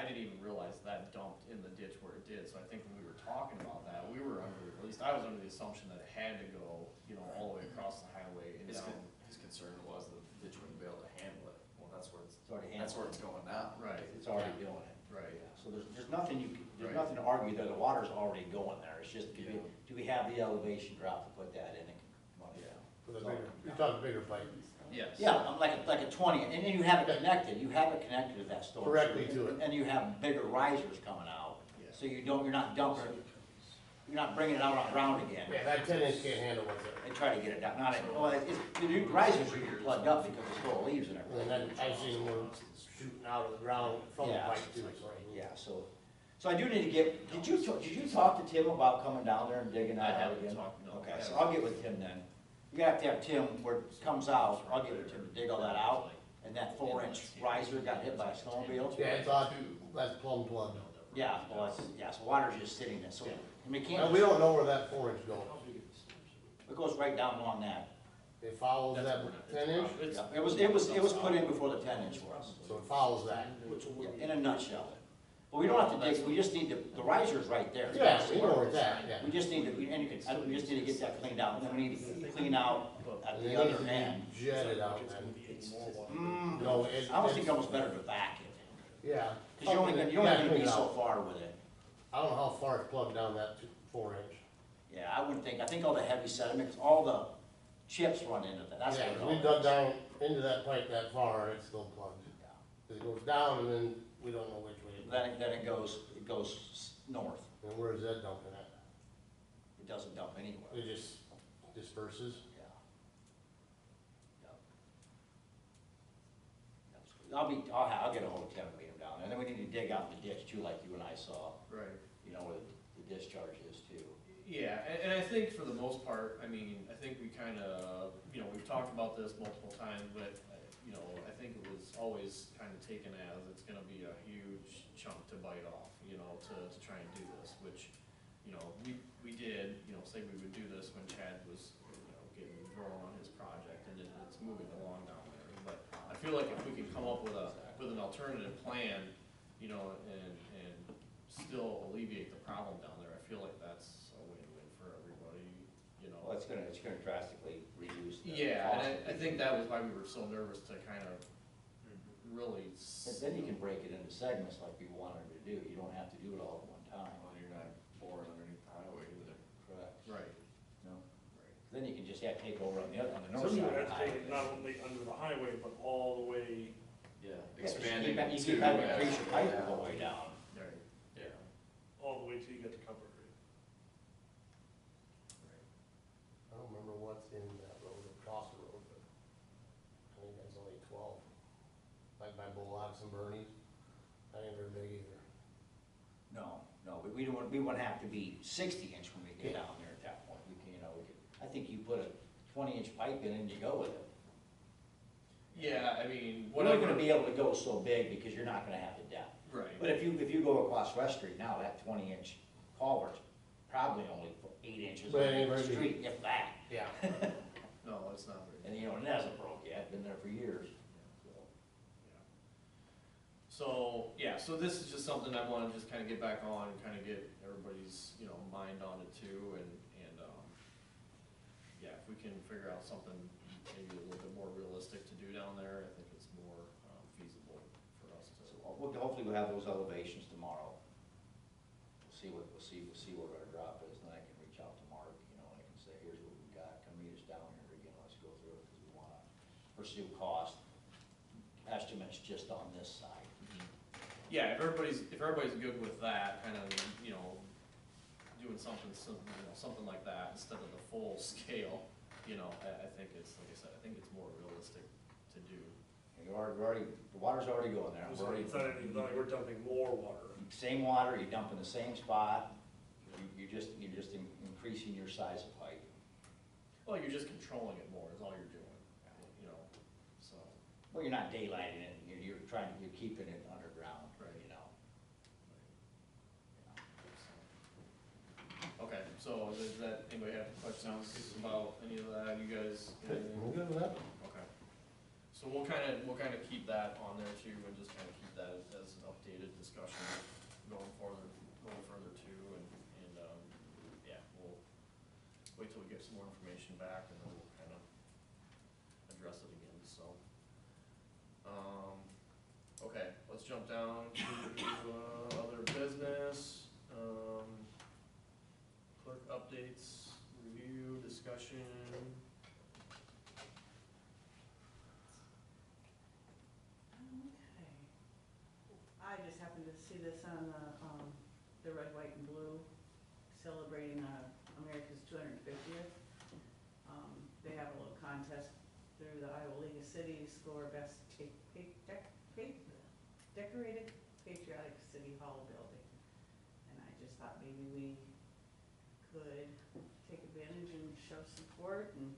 didn't even realize that dumped in the ditch where it did, so I think when we were talking about that, we were under, at least I was under the assumption that it had to go, you know, all the way across the highway and down. His concern was the ditch wouldn't be able to handle it. Well, that's where It's already that's where it's going now. Right, It's already doing it. right. Yeah, so there's nothing there's Right. nothing to argue there, the water's already going there, it's just, Yeah. do we have the elevation drop to put that in and run it down? For the bigger, you're talking bigger pipe, Yes. Yeah, like a 20, and then you have it connected to that storm. Directly sewer. to it. And you have bigger risers coming out, Yeah. so you're not dumping, you're not bringing it out on the ground again. yeah, that 10 inch can't handle what's there. They try to get it down, the new risers are plugged up because of full leaves and And everything. then I've seen them shooting out of the ground from the Yeah. pipe too, so. Yeah, so I do need to get, did you talk to Tim about coming down there and digging that out again? talked, no. Okay, so I'll get with Tim then. You're gonna have Tim, where it comes out, I'll get with Tim to dig all that out, and that 4-inch riser got hit by a snowmobile. Yeah, it's odd, that's plumb plugged. Yeah, well, so water's just sitting there, so, I mean, And can't, we don't know where that 4 inch goes. it goes right down along that. It follows that 10 inch, It's- Yeah, it was put in before the 10-inch was, so it follows that. yeah, in a nutshell. But we don't have to dig, we just need the riser's right there. Yeah, we know where it's at, yeah. We just need to, we just need to get that cleaned out, and then we need to clean out at And the it other needs to end. be jetted out then. No, it. I almost think almost better to back it, Yeah. because you're only Yeah, gonna clean be it so out. far with it. I don't know how far it's plugged down that 4 inch. Yeah, I think all the heavy sediment, all the chips run into that, that's what Yeah, it 'cause all we is. dug down into that pipe that far, and it's still plugged. Yeah. 'Cause it goes down and then we don't know which way it goes. Then it goes north, And where's that dumping at? it doesn't dump anywhere. It just disperses? Yeah. Yep. I'll get a hold of Tim and meet him down there, and then we need to dig out the ditch too, like you and I saw, Right. you know, where the discharge is too. Yeah, and I think for the most part, I mean, I think we kind of, you know, we've talked about this multiple times, but, you know, I think it was always kind of taken as it's gonna be a huge chunk to bite off, you know, to try and do this, which, you know, we did, you know, say we would do this when Chad was, you know, getting going on his project, and it's moving along down there. But I feel like if we can come up with an alternative plan, you know, and still alleviate the problem down there, I feel like that's a win-win for everybody, you know. Well, it's gonna drastically reduce the Yeah, cost. and I think that was why we were so nervous to kind of really. And then you can break it into segments like we wanted to do, you don't have to do it all at one time. Well, you're not boring underneath the highway either. Correct. Right. No. Then you can just take over on the north Some side of of the that's highway. going not only under the highway, but all the way, Yeah, Yeah, 'cause expanding You to. keep having to increase your pipe the whole way down. Right. Yeah. all the way till you get to cover grade. I don't remember what's in that road, across the road, but I think that's only 12. Like by Bullocks and Bernie's, I think they're big either. No, we wouldn't have to be 60-inch when we get down there at that point, I think you put a 20-inch pipe in and you go with it. Yeah, I mean, We're not whatever. gonna be able to go so big because you're not gonna have the depth. Right. But if you go across West Street now, that 20-inch culvert's probably only 8 inches But it on ain't the very street, if that. Yeah. No, it's not very. And and it hasn't broke yet, been there for years. So, yeah, so this is just something I wanna just kinda get back on and kinda get everybody's, you know, mind on it too, and, yeah, if we can figure out something maybe a little bit more realistic to do down there, I think it's more, feasible for us to. So hopefully we'll have those elevations tomorrow. We'll see what our drop is, and then I can reach out to Mark, you know, and I can say, here's what we got, come meet us down here again, let's go through it, because we wanna pursue cost estimates just on this side. Yeah, if everybody's good with that, kind of, you know, doing something like that instead of the full scale, you know, I think it's, like I said, I think it's more realistic to do. And we're already, the water's already going there. It's We're already- not like we're dumping more water. Same water, you dump in the same spot, you're just increasing your size of pipe. Well, you're just controlling it more, is all you're doing, you know, so. Well, you're not daylighting it, you're keeping it underground, Right. you know. Okay, so does that, anybody have questions about any of that, you guys? I'm good with that. Okay. So we'll kinda keep that on there too, and just kinda keep that as an updated discussion going further too, and, yeah, we'll wait till we get some more information back, and then we'll kinda address it again, so. Okay, let's jump down to, other business, clerk updates, review, discussion. Okay. I just happened to see this on the red, white, and blue, celebrating America's 250th. They have a little contest through the Iowa League of Cities for best decorated patriotic city hall building. And I just thought maybe we could take advantage and show support and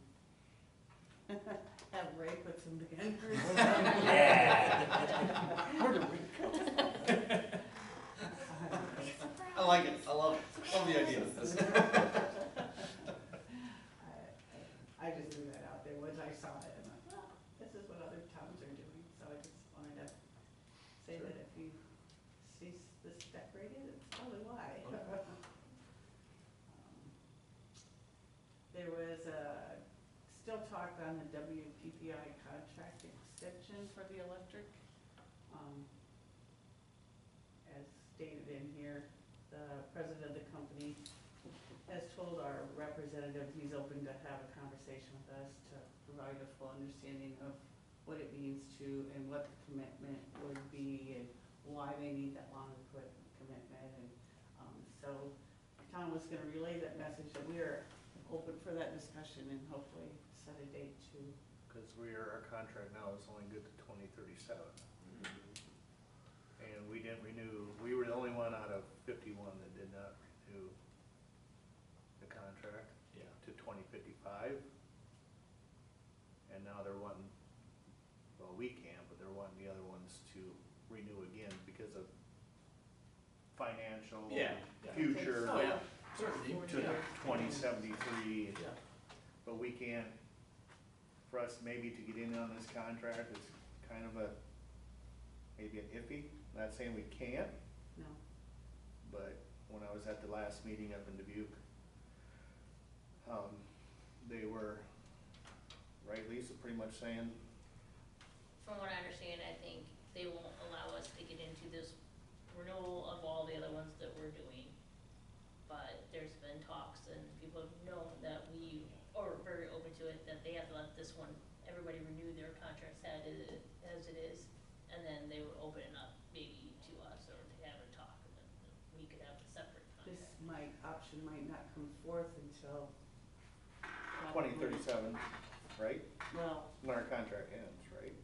have Ray put some banners. Where did we go? I like it, I love the idea of this. I just threw that out there once I saw it, and I thought, well, this is what other towns are doing, so I just wanted to say that if you see this decorated, it's probably why. There was still talk on the WPPI contract extension for the electric. As stated in here, the president of the company has told our representative he's open to have a conversation with us to provide a full understanding of what it means to, and what the commitment would be, and why they need that long commitment. And so Tom was gonna relay that message, that we are open for that discussion and hopefully set a date to. Cause our contract now is only good to 2037. And we didn't renew, we were the only one out of 51 that did not renew the contract. Yeah. To 2055. And now they're wanting, well, we can't, but they're wanting the other ones to renew again because of financial. Yeah. Future. Oh, yeah, certainly. To 2073. Yeah. But we can't, for us maybe to get in on this contract, it's kind of maybe an iffy. Not saying we can't, No. but when I was at the last meeting up in Dubuque, they were, right, Lisa, pretty much saying, From what I understand, I think they won't allow us to get into this renewal of all the other ones that we're doing. But there's been talks and people have known that we are very open to it, that they have to let this one, everybody renew their contracts as it is. And then they would open it up maybe to us, or to have a talk, and then we could have a separate This contract. option might not come forth until. 2037, right? Well, When our contract ends, right?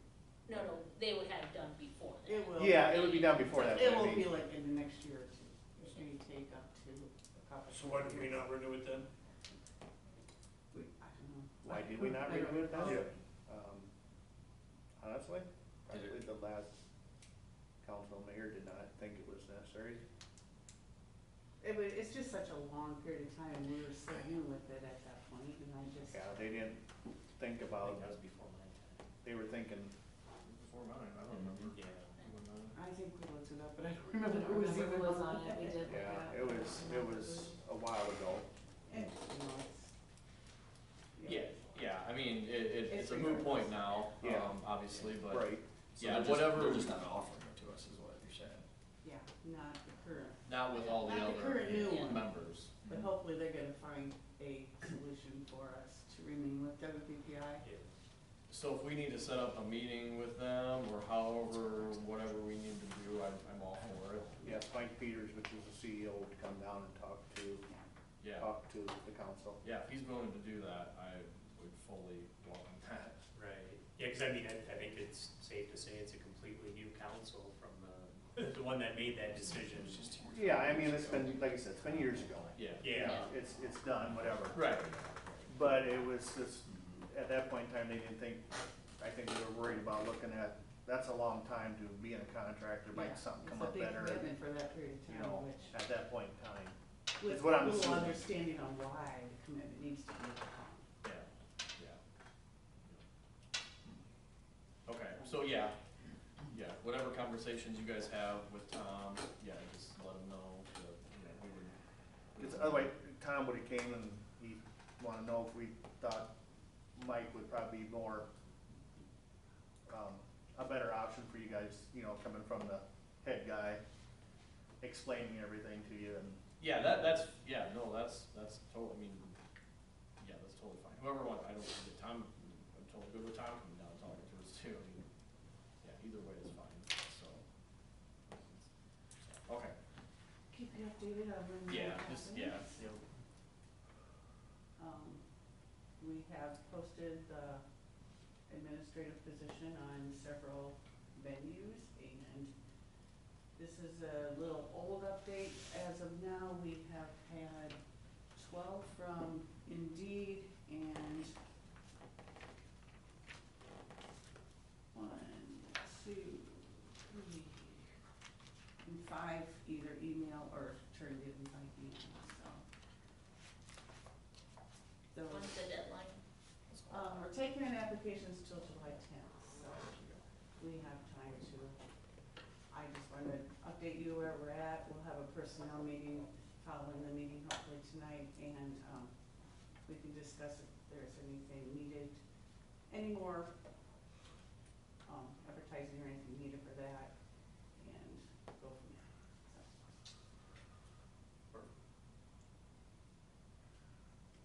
No, they would have it done before that. it will. Yeah, it would be done before that. It but I will mean- be like in the next year or two, it may take up to a couple. So why did we not renew it then? I don't know. Why did we not I don't renew it then? Yeah. Honestly, Did it- probably the last council mayor did not think it was necessary. It's just such a long period of time, and we were so new with it at that point, and I just. Yeah, they didn't think I about, think that was before my time. they were thinking, Before mine, I don't remember. Yeah. I think we looked it up, but I don't remember who was even on it. We did. yeah, it was a while ago. And, you know, it's. Yeah, I mean, it's It's a moot point regardless. now, Yeah. obviously, but. Right. Yeah, whatever. They're just not offering it to us, is what you're saying. Yeah, not the current, Not with all the Not the other current new one. members. but hopefully they're gonna find a solution for us to remain with WPPI. So if we need to set up a meeting with them, or however, whatever we need to do, I'm all for it. Yes, Mike Peters, which is the CEO, would come down and talk to Yeah, the council. yeah, if he's willing to do that, I would fully welcome that. Right, yeah, cause I mean, I think one that made that decision. Yeah, I mean, it's been, like I said, it's been years ago. Yeah. Yeah. It's done, whatever. Right. But it was just, at that point in time, they didn't think, I think they were worried about looking at, that's a long time to be in a contract, there might something come up better. It's a big commitment for that period of You time, know, which, at that point in time. with is what I'm a little assuming. understanding on why the commitment needs to be overcome. Yeah, yeah. Okay, so yeah, whatever conversations you guys have with Tom, just let him know that, we would. Because otherwise, Tom would've came and he wanna know if we thought Mike would probably be more, a better option for you guys, coming from the head guy, explaining everything to you and. Yeah, that's totally, I mean, that's totally fine. Whoever wants, I don't, Tom, I'm totally good with Tom coming down and talking to us too. I mean, either way is fine, so. Okay. Keep you updated on when that happens. We have posted the administrative position on several venues, and this is a little old update. As of now, we have had 12 from Indeed and 1, 2, 3, and 5 either email or turned in by email, so. When's the deadline? We're taking in applications till July 10th, so we have time to, I just wanted to update you where we're at. We'll have a personnel meeting following the meeting hopefully tonight, and we can discuss if there's anything needed, any more advertising or anything needed for that, and go from there. So.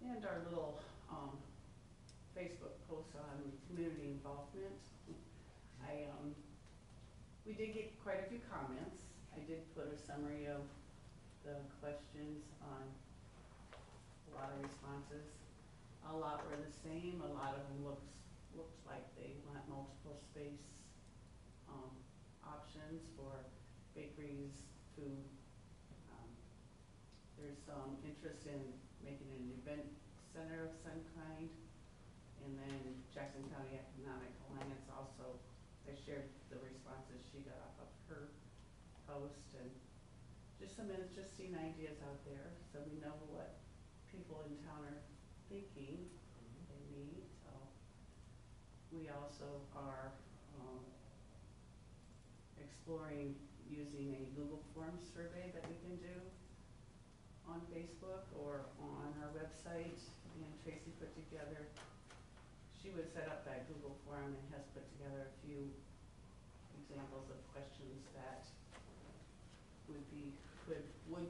And our little Facebook post on community involvement. We did get quite a few comments. I did put a summary of the questions on a lot of responses. A lot were the same. A lot of them looked like they want multiple space options for bakeries, food. There's some interest in making an event center of some kind. And then Jackson County Economic Alliance also, I shared the responses she got off of her post, and just some interesting ideas out there, so we know what people in town are thinking they need. So we also are exploring using a Google Forms survey that we can do on Facebook or on our website, and Tracy put together, she would set up that Google form and has put together a few examples of questions that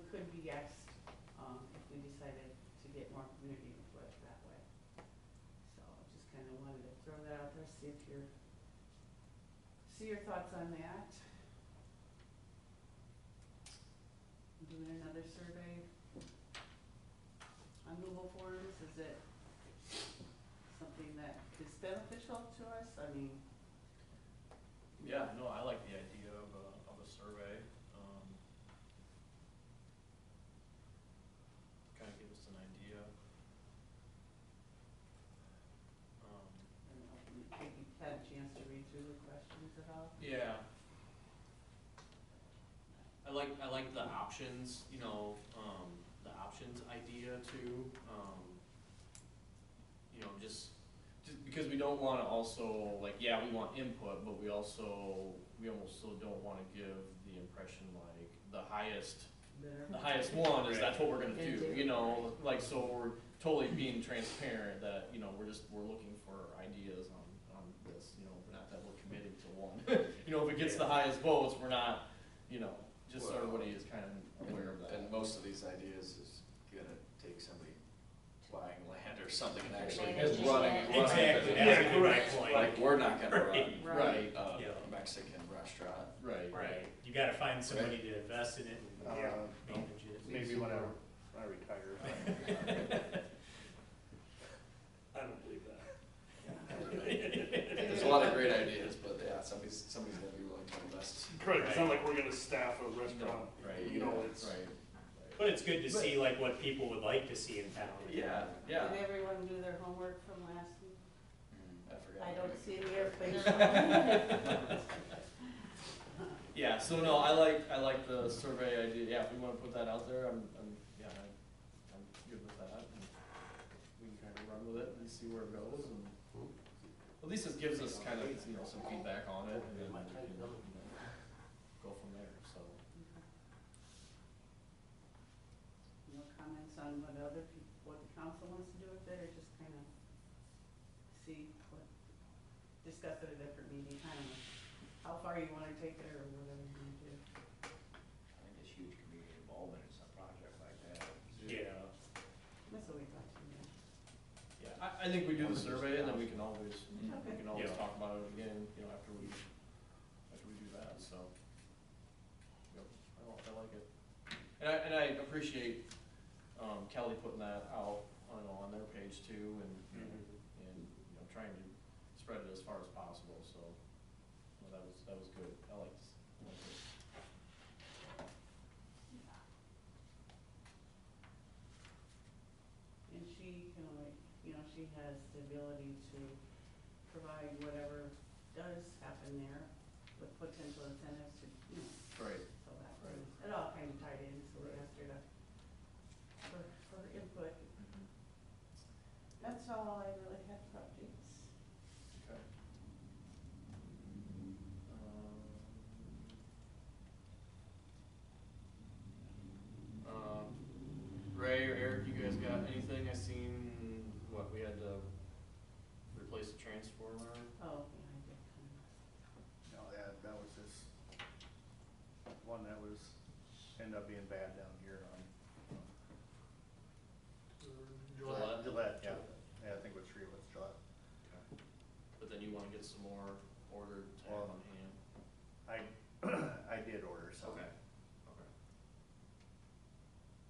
could be asked if we decided to get more community input that way. So just kind of wanted to throw that out there, see your thoughts on that. Doing another survey on Google Forms, is it something that is beneficial to us? I mean. Yeah, no, I like the idea of a survey. Kind of give us an idea. I don't know if you had a chance to read through the questions at all? Yeah. I like the options, the options idea too. Just because we don't wanna also, we want input, but we also don't wanna give the impression like the highest one is that's what we're gonna do, so we're totally being transparent that, we're looking for ideas on this, not that we're committing to one. If it gets the highest votes, we're not, just so everybody is kind of aware of that. And most of these ideas is gonna take somebody buying land or something and actually running. Exactly, Yeah, that's a good point. Like, we're not gonna run Right. a Yeah. Mexican restaurant. Right. Right, you gotta find somebody to invest in it and manage it. Maybe when I retire. I don't believe that. There's a lot of great ideas, but yeah, somebody's gonna be willing to invest Correct, it's not like we're gonna staff a restaurant, Right, you know, it's. right. But it's good to see like what people would like to see in town. Yeah, yeah. Did everyone do their homework from last week? I forgot. I don't see your face. Yeah, so no, I like the survey idea, yeah, if we wanna put that out there, I'm good with that. And we can kind of run with it and see where it goes, and at least it gives us kind of, you know, some feedback on it, and then we can, you know, go from there, so. No comments on what other people, what the council wants to do with it, or just kind of see what, discuss at a different meeting, I don't know. How far you wanna take it, or whatever you wanna do. I think there's huge community involvement in some project like that. Yeah. That's what we thought too, yeah. Yeah, I think we do the survey, and then we can always, Okay. Yeah. talk about it again, you know, after we do that, so. Yep, I like it. And I appreciate, Kelly putting that out, on their page too, and, and, you know, trying to spread it as far as possible, so. Well, that was good, I liked it. And she can only, you know, she has the ability to provide whatever does happen there with potential incentives to, you know, Right. so that, Right. it all kind of tied in, so we asked her to, for input. That's all I really have for updates. Okay. Ray or Eric, you guys got anything? I seen, what, we had to replace the transformer? Oh, yeah, I did kind of. No, that was just one that was, ended up being bad down here on Gillette, yeah. Yeah, I think it was three of us, Gillette. Okay. But then you wanna get some more ordered to have on hand? I did order some. Okay.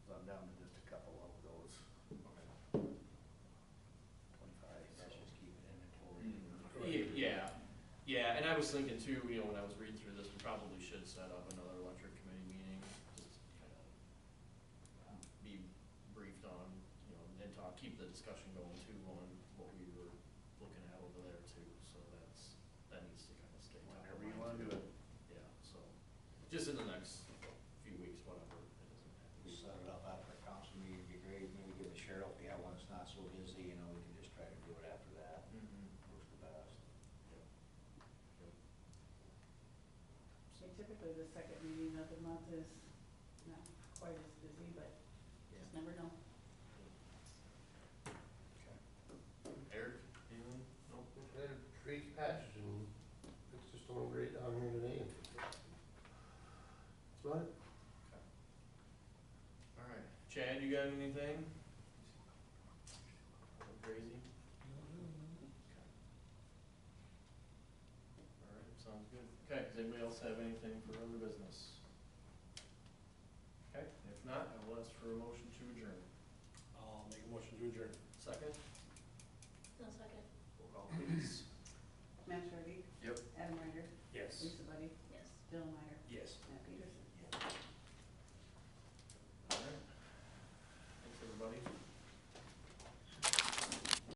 So I'm down to just a couple of those, Okay. 25. That's just keeping inventory. Yeah, and I was thinking too, you know, when I was reading through this, we probably should set up another electric committee meeting, just kind of be briefed on, you know, and talk, keep the discussion going too on what we were looking at over there too, so that needs to kind of stay. top of Whenever you mind wanna do too. it. Yeah, so, just in the next few weeks, whatever, it doesn't have to We be. set it up after a council meeting, it'd be great, maybe give the sheriff, if we have one that's not so busy, you know, we can just try to do it after that, works the best. See, typically the second meeting of the month is not quite as busy, but just never know. Eric, anything? Nope. I had trees patched and fixed the storm grate down here today. That's about it. All right, Chad, you got anything? Crazy? All right, sounds good. Okay, does anybody else have anything for other business? Okay, if not, I will ask for a motion to adjourn. I'll make a motion to adjourn.